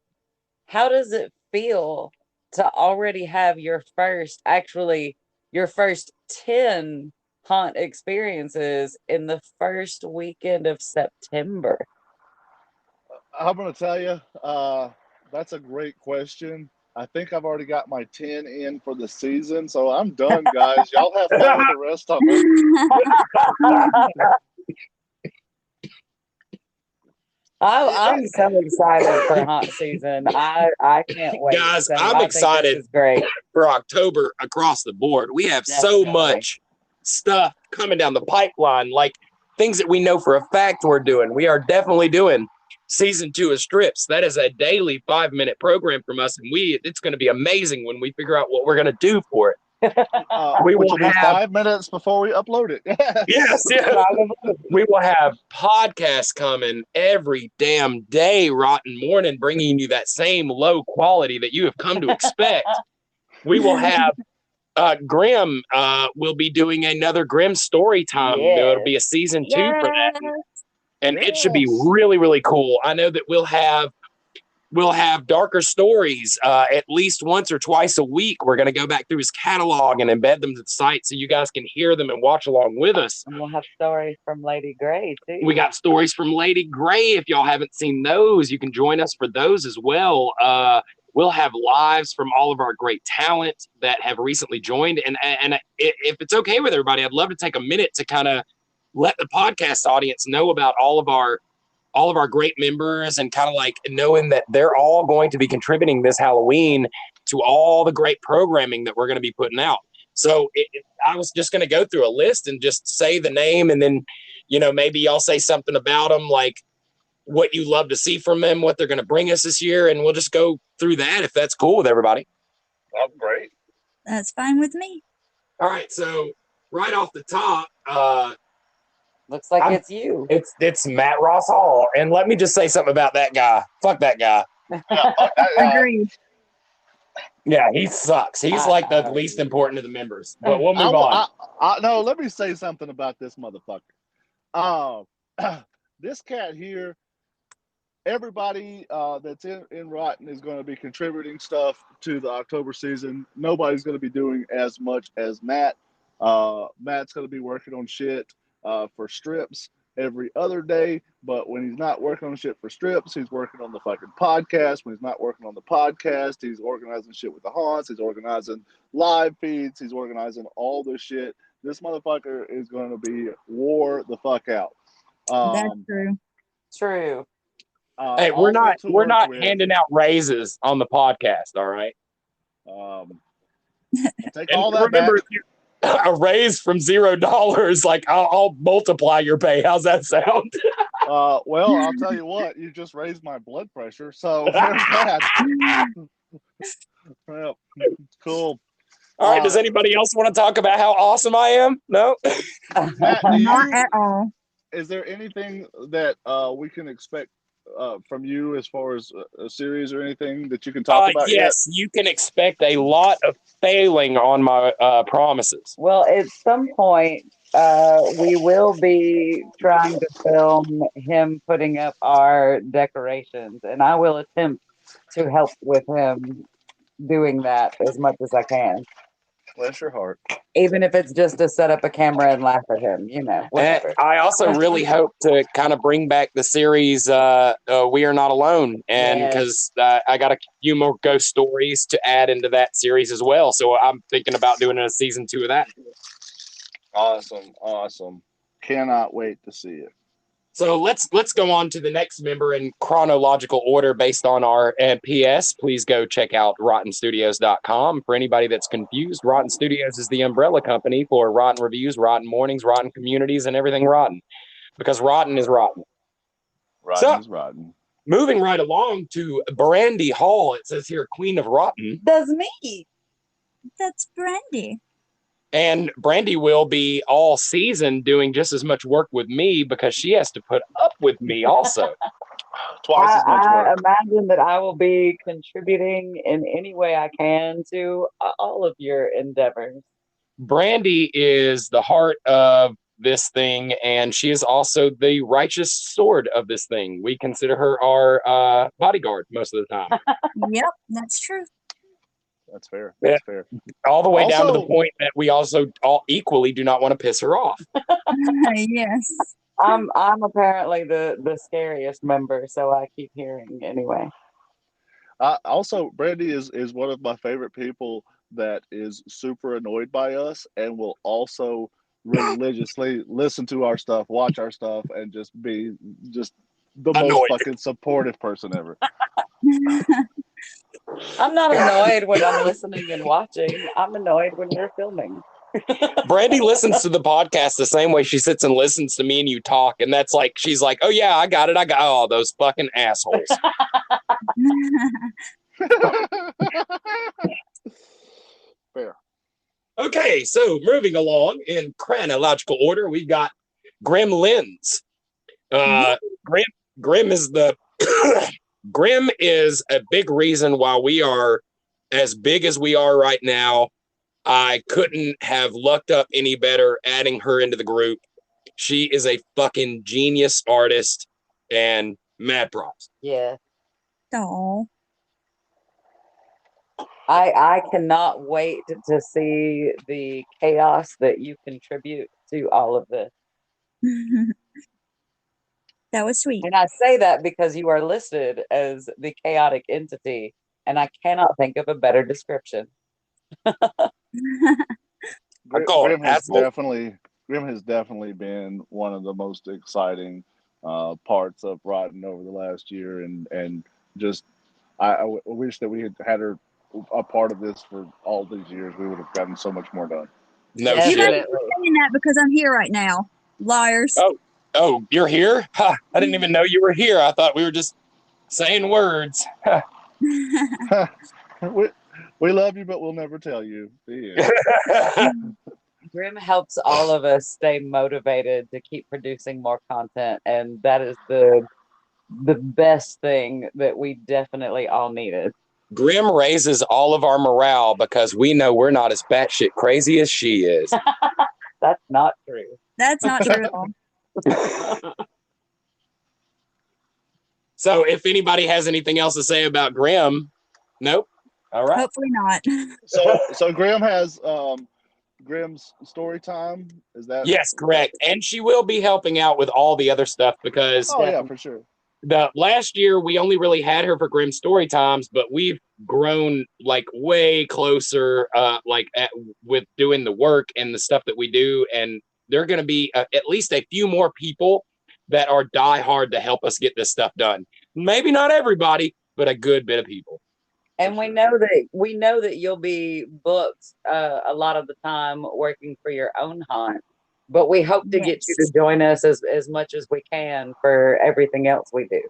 how does it feel to already have your first 10 haunt experiences in the first weekend of September? I'm going to tell you, that's a great question. I think I've already got my 10 in for the season, so I'm done, guys. Y'all have fun with the rest of it. I'm so excited for haunt season. I can't wait. Guys, So I'm excited this is great for October across the board. We have so much stuff coming down the pipeline, things that we know for a fact we're doing. We are definitely doing season 2 of Strips. That is a daily 5-minute program from us, and it's going to be amazing when we figure out what we're going to do for it. We will have 5 minutes before we upload it. Yes. We will have podcasts coming every damn day, Rotten Morning, bringing you that same low quality that you have come to expect. We will have Grim will be doing another Grim story time. Yes. There'll be a season 2 for that. And it should be really, really cool. I know that we'll have darker stories at least once or twice a week. We're going to go back through his catalog and embed them to the site so you guys can hear them and watch along with us. And we'll have stories from Lady Grey, too. We got stories from Lady Grey. If y'all haven't seen those, you can join us for those as well. We'll have lives from all of our great talent that have recently joined. And if it's okay with everybody, I'd love to take a minute to kind of let the podcast audience know about all of our all of our great members and kind of like knowing that they're all going to be contributing this Halloween to all the great programming that we're going to be putting out. So I was just going to go through a list and just say the name, and then, you know, maybe y'all say something about them, like what you love to see from them, what they're going to bring us this year, and we'll just go through that if that's cool with everybody. Oh, great. That's fine with me. All right, so right off the top, Looks like it's you. It's Matt Ross Hall, and let me just say something about that guy. Fuck that guy. Agreed. Yeah, he sucks. He's like the least important of the members. But we'll move on. No, let me say something about this motherfucker. This cat here, everybody that's in Rotten is going to be contributing stuff to the October season. Nobody's going to be doing as much as Matt. Matt's going to be working on shit for strips every other day, but when he's not working on shit for strips, he's working on the fucking podcast. When he's not working on the podcast, he's organizing shit with the haunts, he's organizing live feeds, he's organizing all this shit. This motherfucker is going to be wore the fuck out. That's true. True. Hey, we're not handing out raises on the podcast, all right? Take all that back. A raise from $0, like I'll multiply your pay. How's that sound? Well, I'll tell you what, you just raised my blood pressure, so there's that. Well, cool. All right, does anybody else want to talk about how awesome I am? No? Matt, Not at all. Is there anything that we can expect from you as far as a series or anything that you can talk about? Yes, you can expect a lot of failing on my promises. Well, at some point, we will be trying to film him putting up our decorations, and I will attempt to help with him doing that as much as I can. Bless your heart. Even if it's just to set up a camera and laugh at him, you know, whatever. And I also really hope to kind of bring back the series We Are Not Alone, and because I got a few more ghost stories to add into that series as well. So I'm thinking about doing a season 2 of that. Awesome. Cannot wait to see it. So let's go on to the next member in chronological order based on our PS. Please go check out ROTTENstudios.com. For anybody that's confused, Rotten Studios is the umbrella company for Rotten Reviews, Rotten Mornings, Rotten Communities, and everything rotten. Because rotten is rotten. Rotten is rotten. Moving right along to Brandy Hall. It says here, Queen of Rotten. That's me. That's Brandy. And Brandy will be all season doing just as much work with me because she has to put up with me also. Twice as much work. I imagine that I will be contributing in any way I can to all of your endeavors. Brandy is the heart of this thing, and she is also the righteous sword of this thing. We consider her our bodyguard most of the time. Yep, that's true. That's fair. That's fair. All the way down to the point that we also all equally do not want to piss her off. Yes. I'm apparently the scariest member, so I keep hearing anyway. Also, Brandy is one of my favorite people that is super annoyed by us and will also religiously listen to our stuff, watch our stuff, and just be the most fucking supportive person ever. I'm not annoyed when I'm listening and watching. I'm annoyed when you're filming. Brandy listens to the podcast the same way she sits and listens to me and you talk, and that's like she's like, "Oh yeah, I got it. Oh, those fucking assholes." Fair. Okay, so moving along in chronological order, we got Gremlins. Grim is the Grim is a big reason why we are as big as we are right now. I couldn't have lucked up any better adding her into the group. She is a fucking genius artist and mad props. Yeah. Oh. I cannot wait to see the chaos that you contribute to all of this. That was sweet. And I say that because you are listed as the chaotic entity, and I cannot think of a better description. Grim has definitely been one of the most exciting parts of Rotten over the last year, and just I wish that we had her a part of this for all these years. We would have gotten so much more done. No You shit. better be saying that because I'm here right now. Liars. Oh, you're here? Ha, I didn't even know you were here. I thought we were just saying words. We love you, but we'll never tell you. Yeah. Grim helps all of us stay motivated to keep producing more content, and that is the best thing that we definitely all needed. Grim raises all of our morale because we know we're not as batshit crazy as she is. That's not true. That's not true at all. So if anybody has anything else to say about Grim, nope. All right. Hopefully not. So Graham has Grim's story time. Is that? Yes, correct. And she will be helping out with all the other stuff because for sure. The last year we only really had her for Grim story times, but we've grown like way closer, with doing the work and the stuff that we do. And there are going to be at least a few more people that are diehard to help us get this stuff done. Maybe not everybody, but a good bit of people. And we know that you'll be booked a lot of the time working for your own haunt. But we hope to get you to join us as much as we can for everything else we do.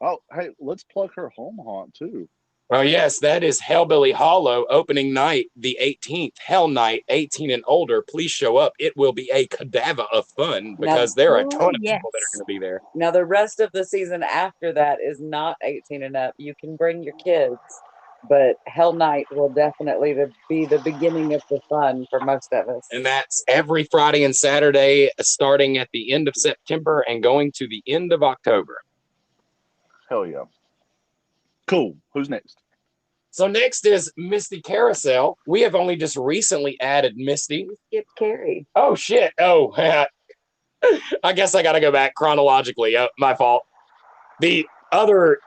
Oh, hey, let's plug her home haunt too. Oh, yes, that is Hellbilly Hollow, opening night, the 18th, Hell Night, 18 and older. Please show up. It will be a cadaver of fun because there are a ton of people that are going to be there. Now, the rest of the season after that is not 18 and up. You can bring your kids, but Hell Night will definitely be the beginning of the fun for most of us. And that's every Friday and Saturday, starting at the end of September and going to the end of October. Hell yeah. Cool. Who's next? So next is Misty Carousel. We have only just recently added Misty. Skip Carrie. Oh, shit. Oh, I guess I got to go back chronologically. My fault. The other,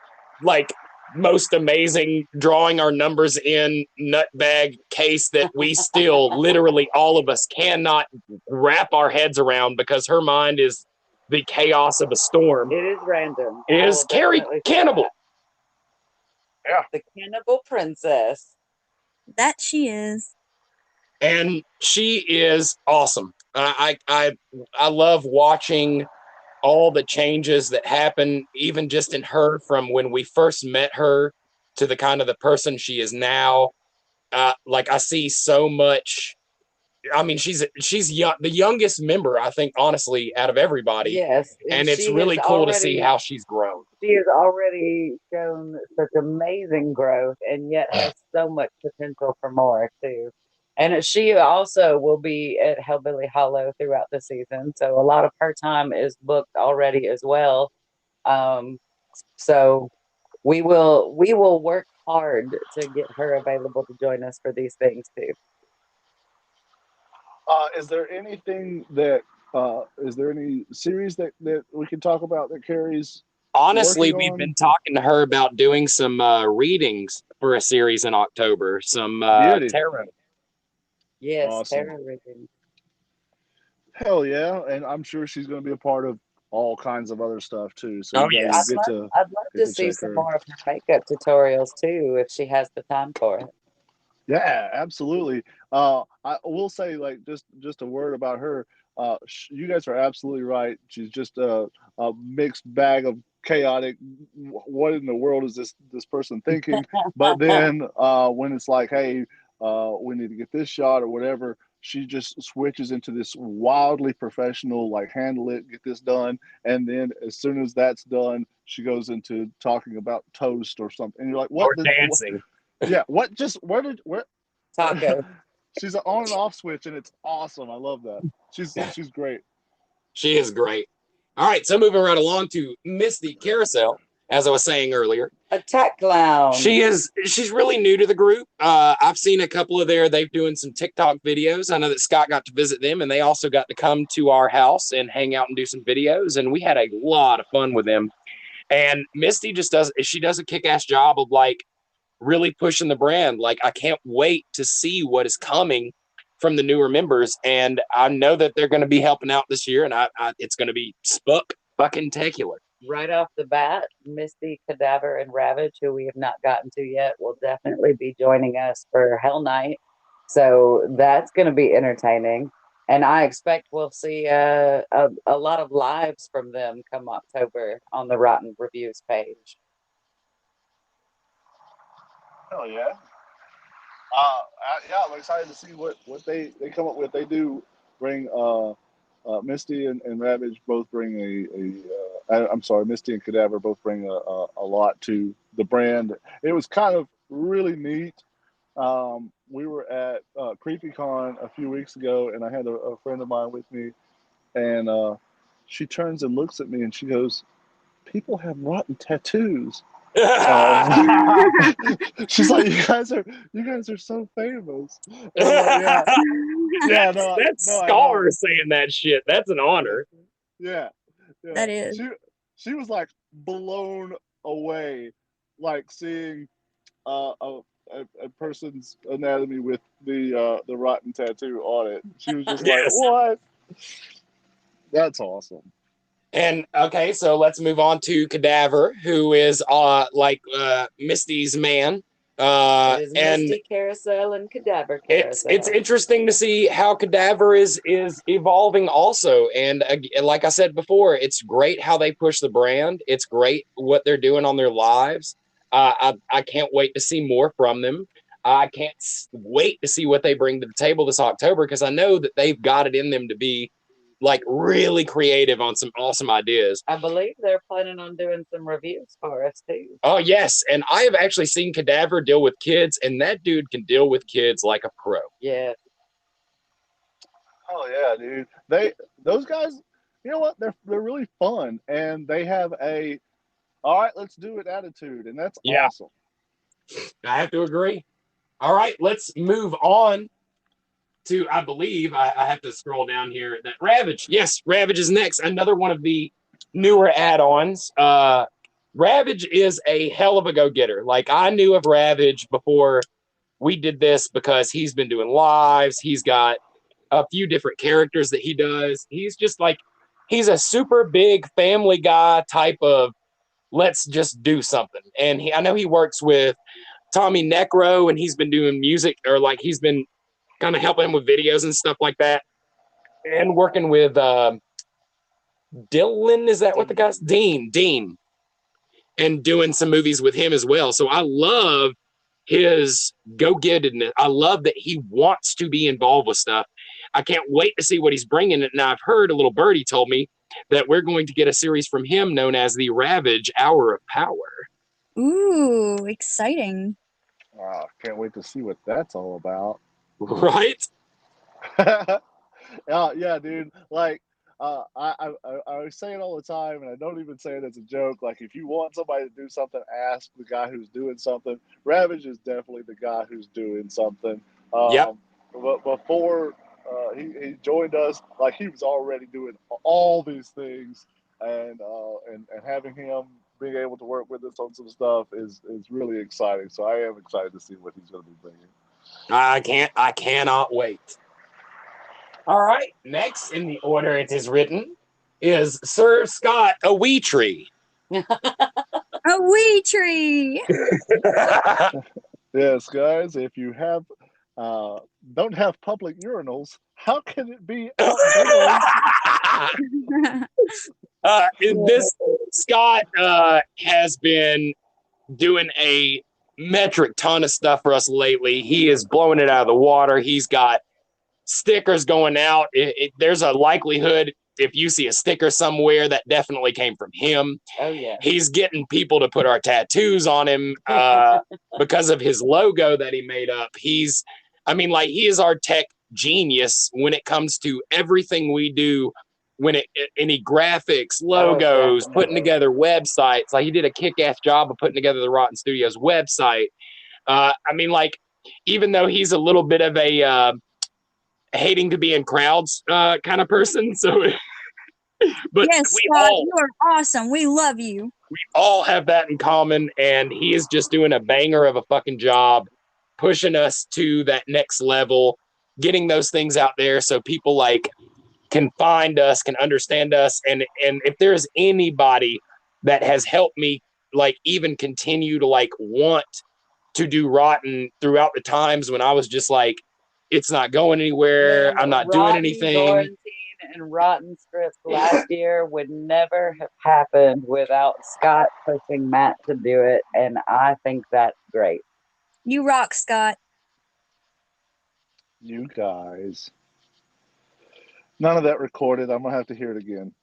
most amazing drawing our numbers in nutbag case that we still literally all of us cannot wrap our heads around because her mind is the chaos of a storm. It is random. Is Carrie Cannibal. Yeah. The Cannibal Princess. That she is. And she is awesome. I love watching all the changes that happen, even just in her from when we first met her to the kind of the person she is now. I see so much. I mean, she's young, the youngest member, I think, honestly, out of everybody. Yes. And it's really cool to see how she's grown. She has already shown such amazing growth and yet has so much potential for more, too. And she also will be at Hellbilly Hollow throughout the season. So a lot of her time is booked already as well. So we will work hard to get her available to join us for these things, too. Is there anything that is there any series that we can talk about that Carrie's honestly we've been talking to her about doing some readings for a series in October, some tarot. Yes, awesome. tarot readings. Hell yeah, and I'm sure she's going to be a part of all kinds of other stuff too. So I'd love to see some more of her makeup tutorials too if she has the time for it. Yeah, absolutely. I will say, just a word about her. You guys are absolutely right. She's just a mixed bag of chaotic. What in the world is this person thinking? But then when it's like, hey, we need to get this shot or whatever, she just switches into this wildly professional, handle it, get this done. And then as soon as that's done, she goes into talking about toast or something. And you're like, what? Or dancing. Yeah, what? Where? Taco. She's an on and off switch, and it's awesome. I love that. She's great. She is great. All right, so moving right along to Misty Carousel, as I was saying earlier. Attack Clown. She's really new to the group. I've seen a couple of they've doing some TikTok videos. I know that Scott got to visit them, and they also got to come to our house and hang out and do some videos, and we had a lot of fun with them. And Misty does a kick-ass job of really pushing the brand. I can't wait to see what is coming from the newer members. And I know that they're going to be helping out this year, and it's going to be spook fucking-tacular. Right off the bat, Misty, Cadaver, and Ravage, who we have not gotten to yet, will definitely be joining us for Hell Night. So that's going to be entertaining. And I expect we'll see a lot of lives from them come October on the Rotten Reviews page. Hell yeah. Yeah, I'm excited to see what they come up with. They do bring Misty and Ravage both bring I'm sorry, Misty and Cadaver both bring a lot to the brand. It was kind of really neat. We were at CreepyCon a few weeks ago, and I had a friend of mine with me, and she turns and looks at me, and she goes, "People have rotten tattoos." She's like, "You guys are so famous." And I'm like, yeah, that's Scar saying that shit. That's an honor. Yeah. That is. She was like blown away, like seeing a person's anatomy with the rotten tattoo on it. She was just like, "What?" That's awesome. And okay, so let's move on to Cadaver, who is Misty's man. It is and Misty Carousel and Cadaver Carousel. It's interesting to see how Cadaver is evolving also. And like I said before, it's great how they push the brand. It's great what they're doing on their lives. I can't wait to see more from them. I can't wait to see what they bring to the table this October, because I know that they've got it in them to be like really creative on some awesome ideas. I believe they're planning on doing some reviews for us too. Oh yes, and I have actually seen Cadaver deal with kids, and that dude can deal with kids like a pro. Yeah. Oh yeah, dude. Those guys, you know what? They're really fun, and they have a all right, let's do it attitude, and that's awesome. I have to agree. All right, let's move on to, I believe, I have to scroll down here, that Ravage. Yes, Ravage is next. Another one of the newer add-ons. Ravage is a hell of a go-getter. Like, I knew of Ravage before we did this because he's been doing lives. He's got a few different characters that he does. He's just like, he's a super big Family Guy type of, let's just do something. And I know he works with Tommy Necro, and he's been doing music, or like he's been kind of helping him with videos and stuff like that, and working with Dylan, is that what the guy's? Dean, and doing some movies with him as well. So I love his go-gettedness. I love that he wants to be involved with stuff. I can't wait to see what he's bringing. And I've heard a little birdie told me that we're going to get a series from him known as the Ravage Hour of Power. Ooh, exciting. Wow, can't wait to see what that's all about. Right? Yeah, dude. Like, I say it all the time, and I don't even say it as a joke. Like, if you want somebody to do something, ask the guy who's doing something. Ravage is definitely the guy who's doing something. Yep. But before he joined us, like, he was already doing all these things, and having him being able to work with us on some stuff is really exciting. So I am excited to see what he's going to be bringing. I cannot wait. All right, next in the order it is written is Sir Scott A Wee Tree. A wee tree. Yes, guys, if you have don't have public urinals, how can it be outdoors? This Scott has been doing a metric ton of stuff for us lately. He is blowing it out of the water. He's got stickers going out. There's a likelihood if you see a sticker somewhere that definitely came from him. Oh yeah. He's getting people to put our tattoos on him because of his logo that he made up. He is our tech genius when it comes to everything we do. Any graphics, logos, putting together websites. Like, he did a kick-ass job of putting together the Rotten Studios website. Even though he's a little bit of a hating to be in crowds kind of person, so but yes, Scott, you are awesome. We love you. We all have that in common, and he is just doing a banger of a fucking job, pushing us to that next level, getting those things out there so people like can find us, can understand us. And if there's anybody that has helped me, like, even continue to, like, want to do Rotten throughout the times when I was just like, it's not going anywhere. I'm not doing anything. Quarantine and Rotten Strips last year would never have happened without Scott pushing Matt to do it. And I think that's great. You rock, Scott. You guys. None of that recorded. I'm going to have to hear it again.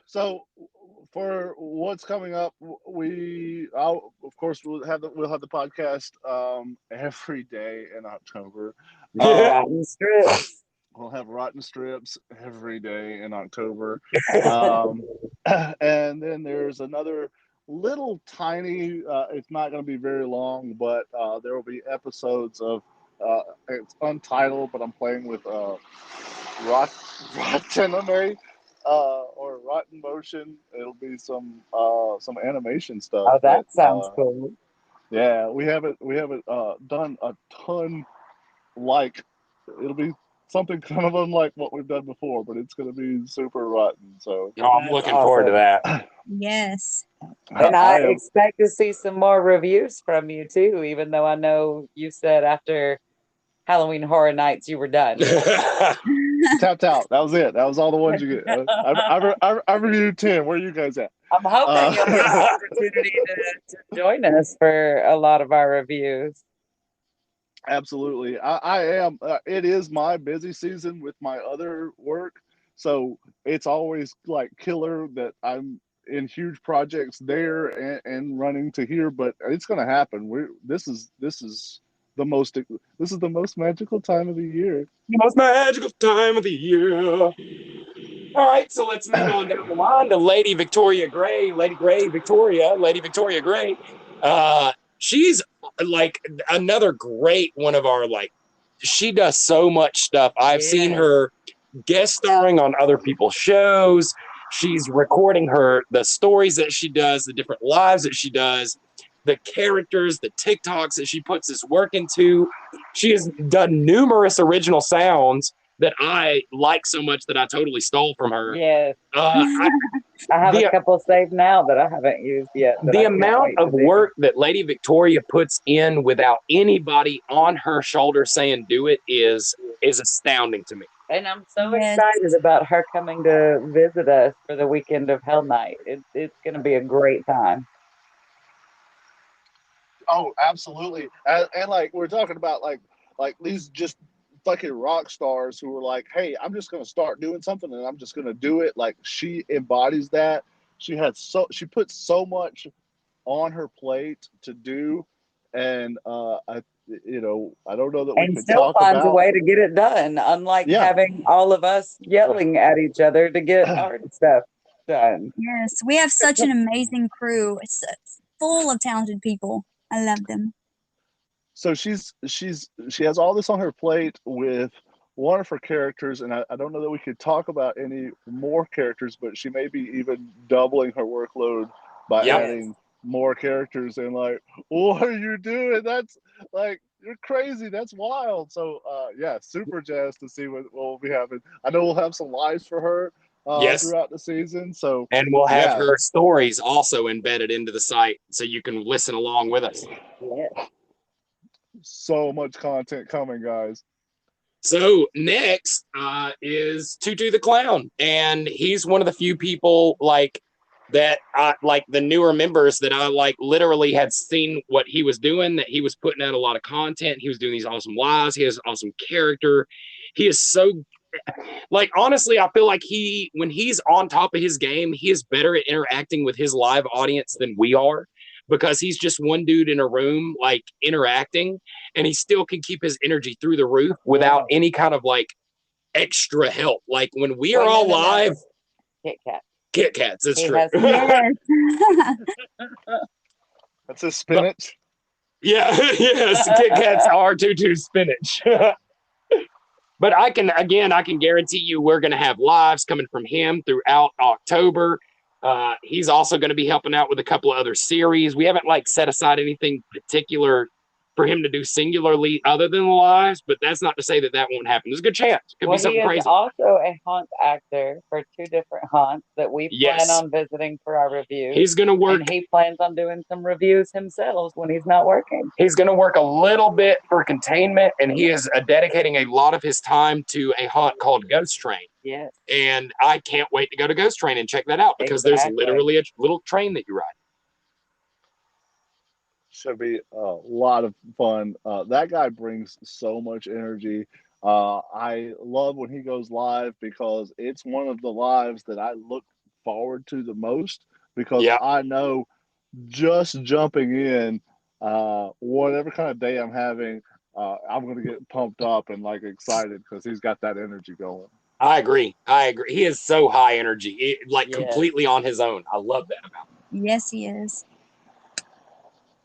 So for what's coming up, of course we'll have the podcast every day in October. Rotten Strips. We'll have Rotten Strips every day in October. And then there's another little tiny, it's not going to be very long, but there will be episodes of, it's untitled, but I'm playing with Rotten or Rotten Motion. It'll be some animation stuff. Oh, that sounds cool. Yeah, we haven't done a ton. Like, it'll be something kind of unlike what we've done before, but it's going to be super rotten. So I'm looking forward to that. Yes. And I expect to see some more reviews from you too, even though I know you said after Halloween Horror Nights you were done. Tapped out. That was it. That was all the ones you get. I reviewed 10. Where are you guys at? I'm hoping you'll get an opportunity to join us for a lot of our reviews. Absolutely. I am. It is my busy season with my other work. So it's always like killer that I'm in huge projects there and running to here, but it's going to happen. This is the most magical time of the year. The most magical time of the year. All right, so let's move on down the line to Lady Victoria Gray. Lady Victoria Gray. She's like another great one of our, like, she does so much stuff. I've seen her guest starring on other people's shows. She's recording the stories that she does, the different lives that she does, the characters, the TikToks that she puts this work into. She has done numerous original sounds that I like so much that I totally stole from her. Yes. I have a couple saved now that I haven't used yet. The amount of work that Lady Victoria puts in without anybody on her shoulder saying do it is astounding to me. And I'm so excited about her coming to visit us for the weekend of Hell Night. It's going to be a great time. Oh, absolutely. And like we're talking about like these just fucking rock stars who are like, hey, I'm just going to start doing something and I'm just going to do it. Like, she embodies that. She puts so much on her plate to do. And I don't know that we can still finds a way to get it done, unlike having all of us yelling at each other to get our stuff done. Yes, we have such an amazing crew. It's full of talented people. I love them. So she has all this on her plate with one of her characters, and I don't know that we could talk about any more characters, but she may be even doubling her workload by adding more characters. And like, what are you doing? That's like, you're crazy. That's wild. So super jazzed to see what will be happening. I know we'll have some lives for her throughout the season. So, and we'll have her stories also embedded into the site so you can listen along with us. Yeah. So much content coming, guys. So next is Tutu the Clown, and he's one of the few people like that, like the newer members that I like literally had seen what he was doing, that he was putting out a lot of content. He was doing these awesome lives. He has an awesome character. He is so, like, honestly, I feel like when he's on top of his game, he is better at interacting with his live audience than we are, because he's just one dude in a room, like, interacting, and he still can keep his energy through the roof without any kind of, like, extra help. Like, when we are all live, Kit Kats, that's true. That's a spinach. Yes, Kit Kats are Tutu spinach. But I can guarantee you we're going to have lives coming from him throughout October. He's also going to be helping out with a couple of other series. We haven't like set aside anything particular for him to do singularly other than the lives, but that's not to say that that won't happen. There's a good chance. Could be something he is crazy. also a haunt actor for 2 different haunts that we Yes. plan on visiting for our reviews. He's going to work. And he plans on doing some reviews himself when he's not working. He's going to work a little bit for containment, and he is dedicating a lot of his time to a haunt called Ghost Train. Yes. And I can't wait to go to Ghost Train and check that out because there's literally a little train that you ride. Should be a lot of fun. That guy brings so much energy. I love when he goes live because it's one of the lives that I look forward to the most because I know just jumping in, whatever kind of day I'm having, I'm going to get pumped up and like excited because he's got that energy going. I agree. He is so high energy, completely on his own. I love that about him. Yes, he is.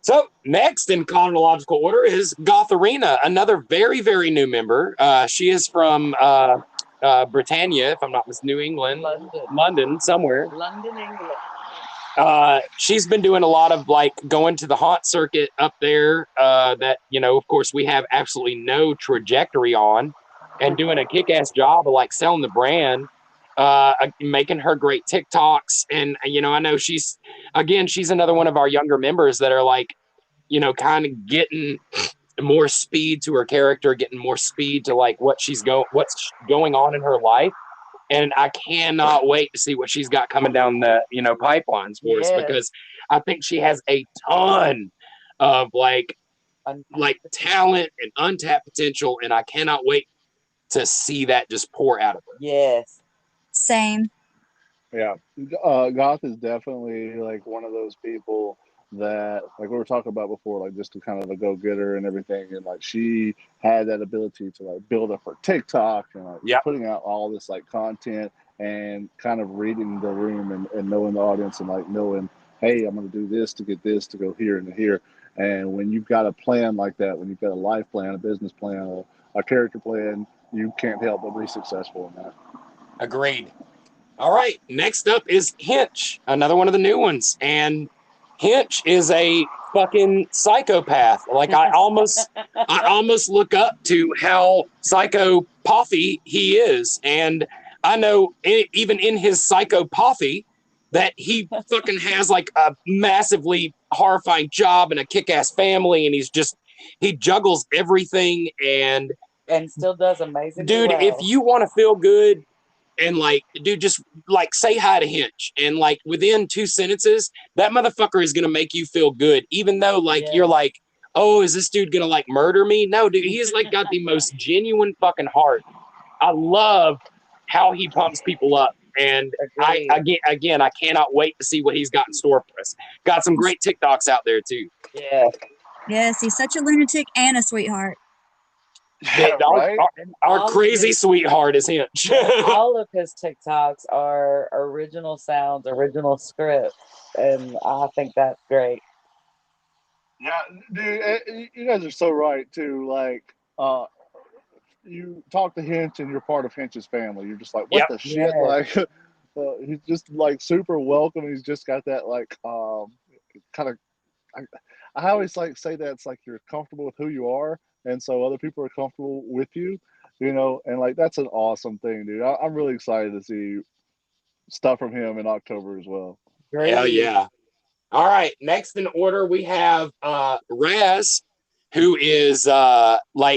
So next in chronological order is Gotharina, another very, very new member. She is from Britannia, if I'm not mistaken, New England, London, somewhere. London, England. She's been doing a lot of like going to the haunt circuit up there that, of course, we have absolutely no trajectory on, and doing a kick-ass job of like selling the brand. Making her great TikToks. And, I know she's another one of our younger members that are like, kind of getting more speed to her character, getting more speed to like what's going on in her life. And I cannot wait to see what she's got coming down the, pipelines for us, because I think she has a ton of like talent and untapped potential. And I cannot wait to see that just pour out of her. Yes. Same. Yeah. Goth is definitely like one of those people that, like we were talking about before, like just to kind of a go-getter and everything. And like she had that ability to like build up her TikTok and like putting out all this like content and kind of reading the room and knowing the audience and like knowing, hey, I'm going to do this to get this to go here and here. And when you've got a plan like that, when you've got a life plan, a business plan, a character plan, you can't help but be successful in that. Agreed. All right. Next up is Hinch, another one of the new ones. And Hinch is a fucking psychopath. Like I almost look up to how psychopathy he is. And I know even in his psychopathy that he fucking has like a massively horrifying job and a kick-ass family. And he juggles everything and still does amazing. Dude, well. If you want to feel good, and like, dude, just like say hi to Hinch. And like within 2 sentences, that motherfucker is going to make you feel good. Even though like, you're like, oh, is this dude going to like murder me? No, dude, he's like got the most genuine fucking heart. I love how he pumps people up. And I cannot wait to see what he's got in store for us. Got some great TikToks out there too. Yeah. Yes, he's such a lunatic and a sweetheart. Yeah, our crazy sweetheart is Hinch. All of his TikToks are original sounds, original scripts, and I think that's great. Yeah, dude, you guys are so right too. Like, you talk to Hinch and you're part of Hinch's family. You're just like, what the shit? Yeah. Like, he's just like super welcome. He's just got that like kind of. I always like say that it's like you're comfortable with who you are. And so other people are comfortable with you, and like that's an awesome thing, dude. I'm really excited to see stuff from him in October as well. Hell yeah. All right. Next in order, we have Raz, who is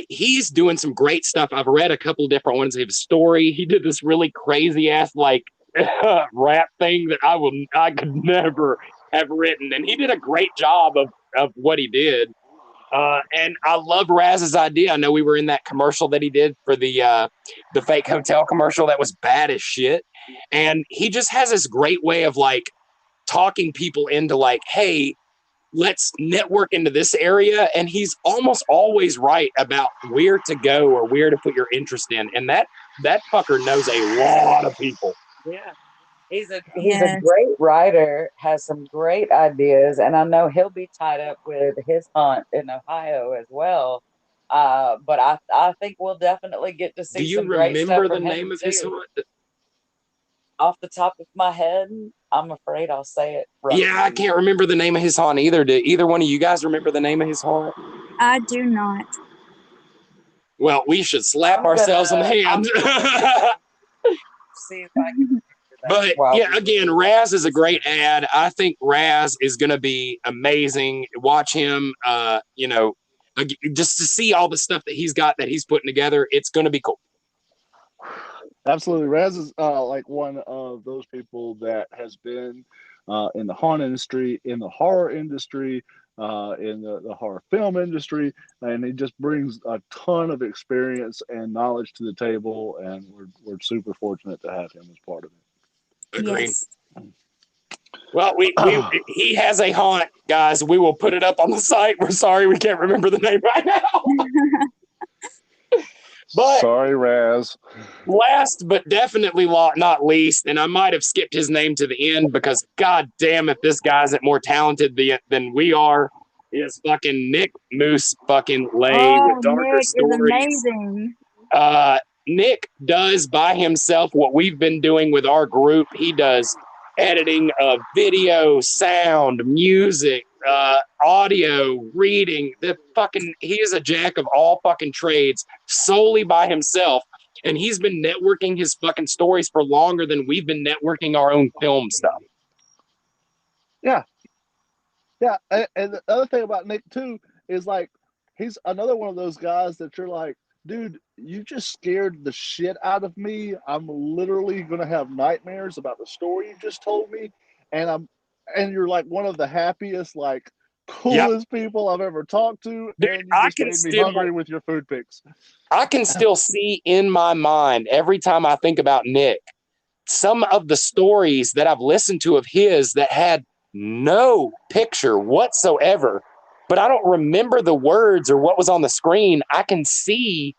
he's doing some great stuff. I've read a couple different ones of his story. He did this really crazy ass rap thing that I could never have written. And he did a great job of what he did. And I love Raz's idea. I know we were in that commercial that he did for the fake hotel commercial that was bad as shit. And he just has this great way of like talking people into like, hey, let's network into this area. And he's almost always right about where to go or where to put your interest in. And that fucker knows a lot of people. Yeah. He's a great writer, has some great ideas, and I know he'll be tied up with his hunt in Ohio as well. But I think we'll definitely get to see some great stuff. Do you remember the name of his hunt? off the top of my head, I'm afraid I'll say it wrong. Yeah, I can't remember the name of his haunt either. Do either one of you guys remember the name of his haunt? I do not. Well, we should slap ourselves on the hand. See if I can. But yeah, again, Raz is a great ad. I think Raz is going to be amazing. Watch him, just to see all the stuff that he's got that he's putting together. It's going to be cool. Absolutely. Raz is like one of those people that has been in the haunt industry, in the horror industry, in the horror film industry, and he just brings a ton of experience and knowledge to the table, and we're super fortunate to have him as part of it. Agreed. Yes. Well, he has a haunt, guys. We will put it up on the site. We're sorry we can't remember the name right now. But sorry, Raz. Last but definitely not least, and I might have skipped his name to the end because god damn if this guy's more talented than we are, is fucking Nick Moose fucking Lay with Darker Nick Stories. is amazing. Nick does by himself what we've been doing with our group. He does editing of video, sound, music, audio, reading. He is a jack of all fucking trades solely by himself. And he's been networking his fucking stories for longer than we've been networking our own film stuff. Yeah. Yeah. And the other thing about Nick too is like, he's another one of those guys that you're like, dude, you just scared the shit out of me. I'm literally going to have nightmares about the story you just told me. And you're like one of the happiest, like coolest people I've ever talked to. Dude, and you just made me hungry with your food picks. I can still see in my mind every time I think about Nick, some of the stories that I've listened to of his that had no picture whatsoever, but I don't remember the words or what was on the screen. I can see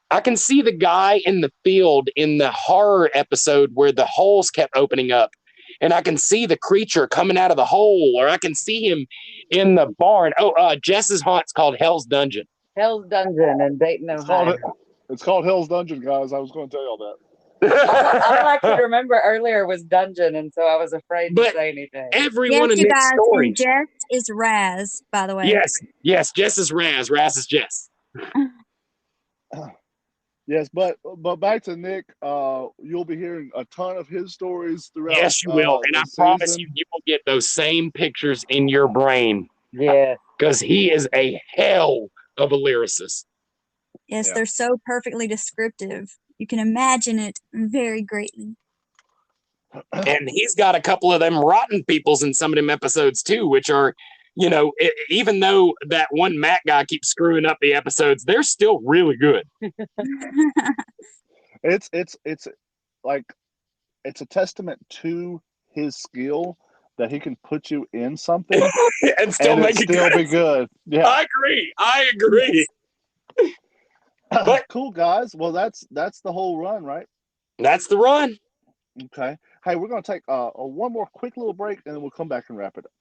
the guy in the field in the horror episode where the holes kept opening up, and I can see the creature coming out of the hole, or I can see him in the barn. Jess's haunt's called Hell's Dungeon. Hell's Dungeon in Dayton, Ohio. It's called Hell's Dungeon, guys. I was going to tell y'all that. All I could remember earlier was Dungeon, and so I was afraid to say anything. Everyone in you Nick's guys, story. and Jess is Raz, by the way. Yes, Jess is Raz. Raz is Jess. Yes, but back to Nick, you'll be hearing a ton of his stories throughout. Yes, you will, and I promise you will get those same pictures in your brain. Yeah, because he is a hell of a lyricist. Yes, they're so perfectly descriptive. You can imagine it very greatly. And he's got a couple of them rotten peoples in some of them episodes too, which are, even though that one Matt guy keeps screwing up the episodes, they're still really good. It's like, it's a testament to his skill that he can put you in something and still make it be good. Yeah, I agree. But cool, guys. Well, that's the whole run, right? That's the run. Okay. Hey, we're going to take one more quick little break, and then we'll come back and wrap it up.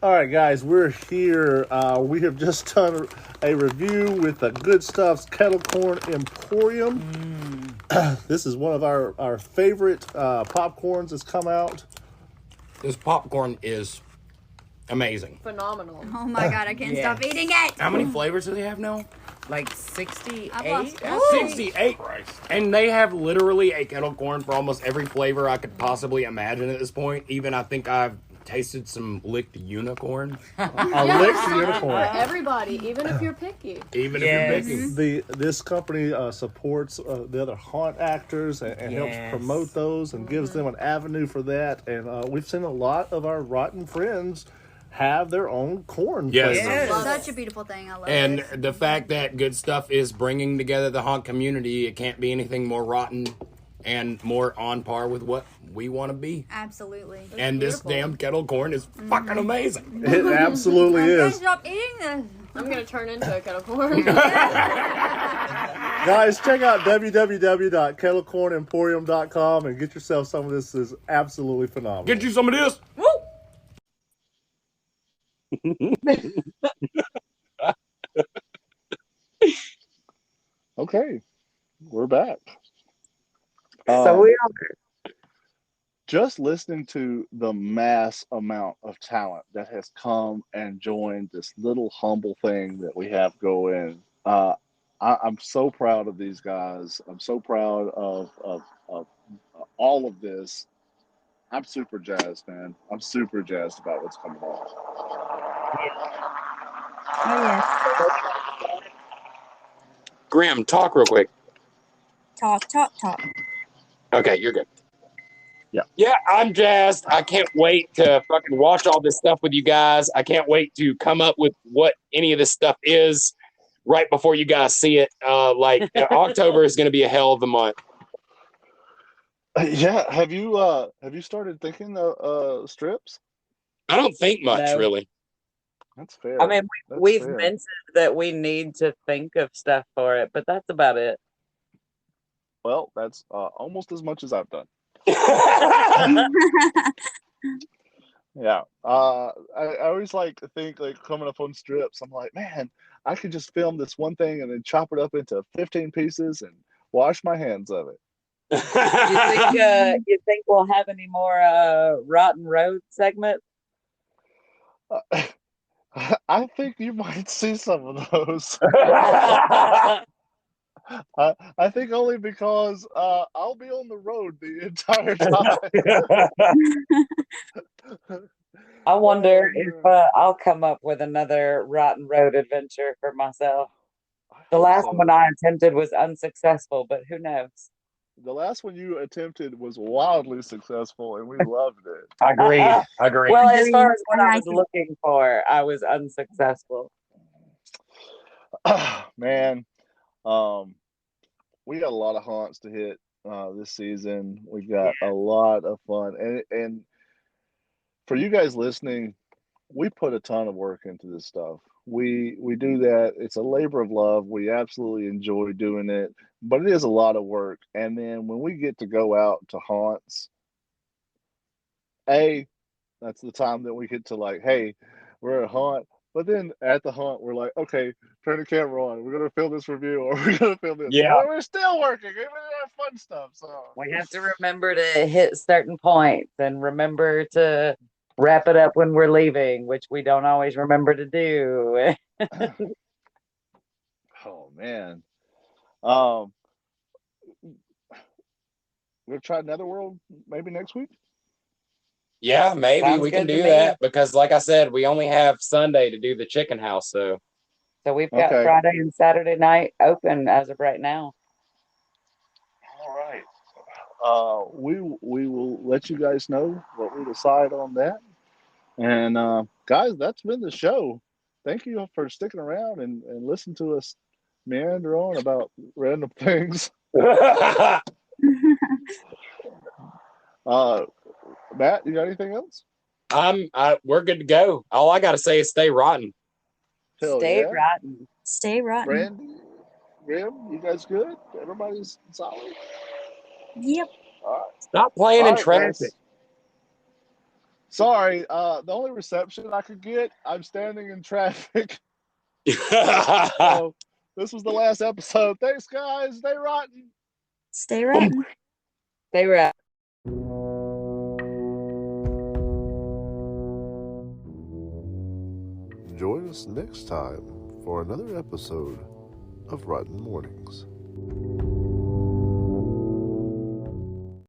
All right, guys, we're here. We have just done a review with the Good Stuff's Kettle Corn Emporium. This is one of our favorite popcorns that's come out. This popcorn is amazing. Phenomenal. Oh my god, I can't stop eating it. How many flavors do they have now? Like 68? 68. And they have literally a kettle corn for almost every flavor I could possibly imagine at this point. Even I think I've tasted some licked unicorn. Licked unicorn. For everybody, even if you're picky. Even if you're picky. This company supports the other haunt actors and helps promote those and gives them an avenue for that. And we've seen a lot of our rotten friends have their own corn flavors. Such a beautiful thing. I love it. And the fact that Good Stuff is bringing together the haunt community, it can't be anything more rotten and more on par with what we want to be. Absolutely. And this damn kettle corn is fucking amazing. It absolutely is. Stop eating this. I'm going to turn into a kettle corn. Guys, check out www.kettlecornemporium.com and get yourself some of this. Is absolutely phenomenal. Get you some of this. Woo! Okay, we're back. So we Just listening to the mass amount of talent that has come and joined this little humble thing that we have going. I'm so proud of these guys. I'm so proud of all of this. I'm super jazzed, man. I'm super jazzed about what's coming on. Oh yeah. Grim, talk real quick. Talk. Okay, you're good. Yeah. Yeah, I'm jazzed. I can't wait to fucking watch all this stuff with you guys. I can't wait to come up with what any of this stuff is right before you guys see it. October is going to be a hell of a month. Yeah, have you started thinking the strips? I don't think much, No. really. That's fair. I mean, That's we've fair. mentioned that we need to think of stuff for it, but that's about it. Well, that's almost as much as I've done. Yeah. I always like to think like coming up on strips. I'm like, man, I could just film this one thing and then chop it up into 15 pieces and wash my hands of it. You think we'll have any more Rotten Road segments? I think you might see some of those. I think only because I'll be on the road the entire time. I wonder if I'll come up with another Rotten Road adventure for myself. The last one I attempted was unsuccessful, but who knows? The last one you attempted was wildly successful, and we loved it. Agreed. Well, as far as what I was looking for, I was unsuccessful. Man, we got a lot of haunts to hit this season. We got a lot of fun, and for you guys listening, we put a ton of work into this stuff. We do that. It's a labor of love. We absolutely enjoy doing it, but it is a lot of work. And then when we get to go out to haunts, that's the time that we get to like, hey, we're at a haunt. But then at the haunt, we're like, okay, turn the camera on. We're gonna film this review, or we're gonna film this. Yeah. We're still working. Even our fun stuff. So we have to remember to hit certain points and remember to wrap it up when we're leaving, which we don't always remember to do. Oh man. We'll try Netherworld maybe next week. Yeah, maybe Sounds we can good to do me. that because, like I said, we only have Sunday to do the chicken house. So we've got Friday and Saturday night open as of right now. All right. We will let you guys know what we decide on that. And guys, that's been the show. Thank you for sticking around and listening to us meander on about random things. Matt, you got anything else? We're good to go. All I gotta say is stay rotten. Stay rotten. Stay rotten. Brandy, Grim, you guys good? Everybody's solid? Yep. All right. Stop playing in All right, traffic. guys. Sorry, the only reception I could get, I'm standing in traffic. So this was the last episode. Thanks, guys. Stay rotten. Stay rotten. Stay rotten. Join us next time for another episode of Rotten Mournings.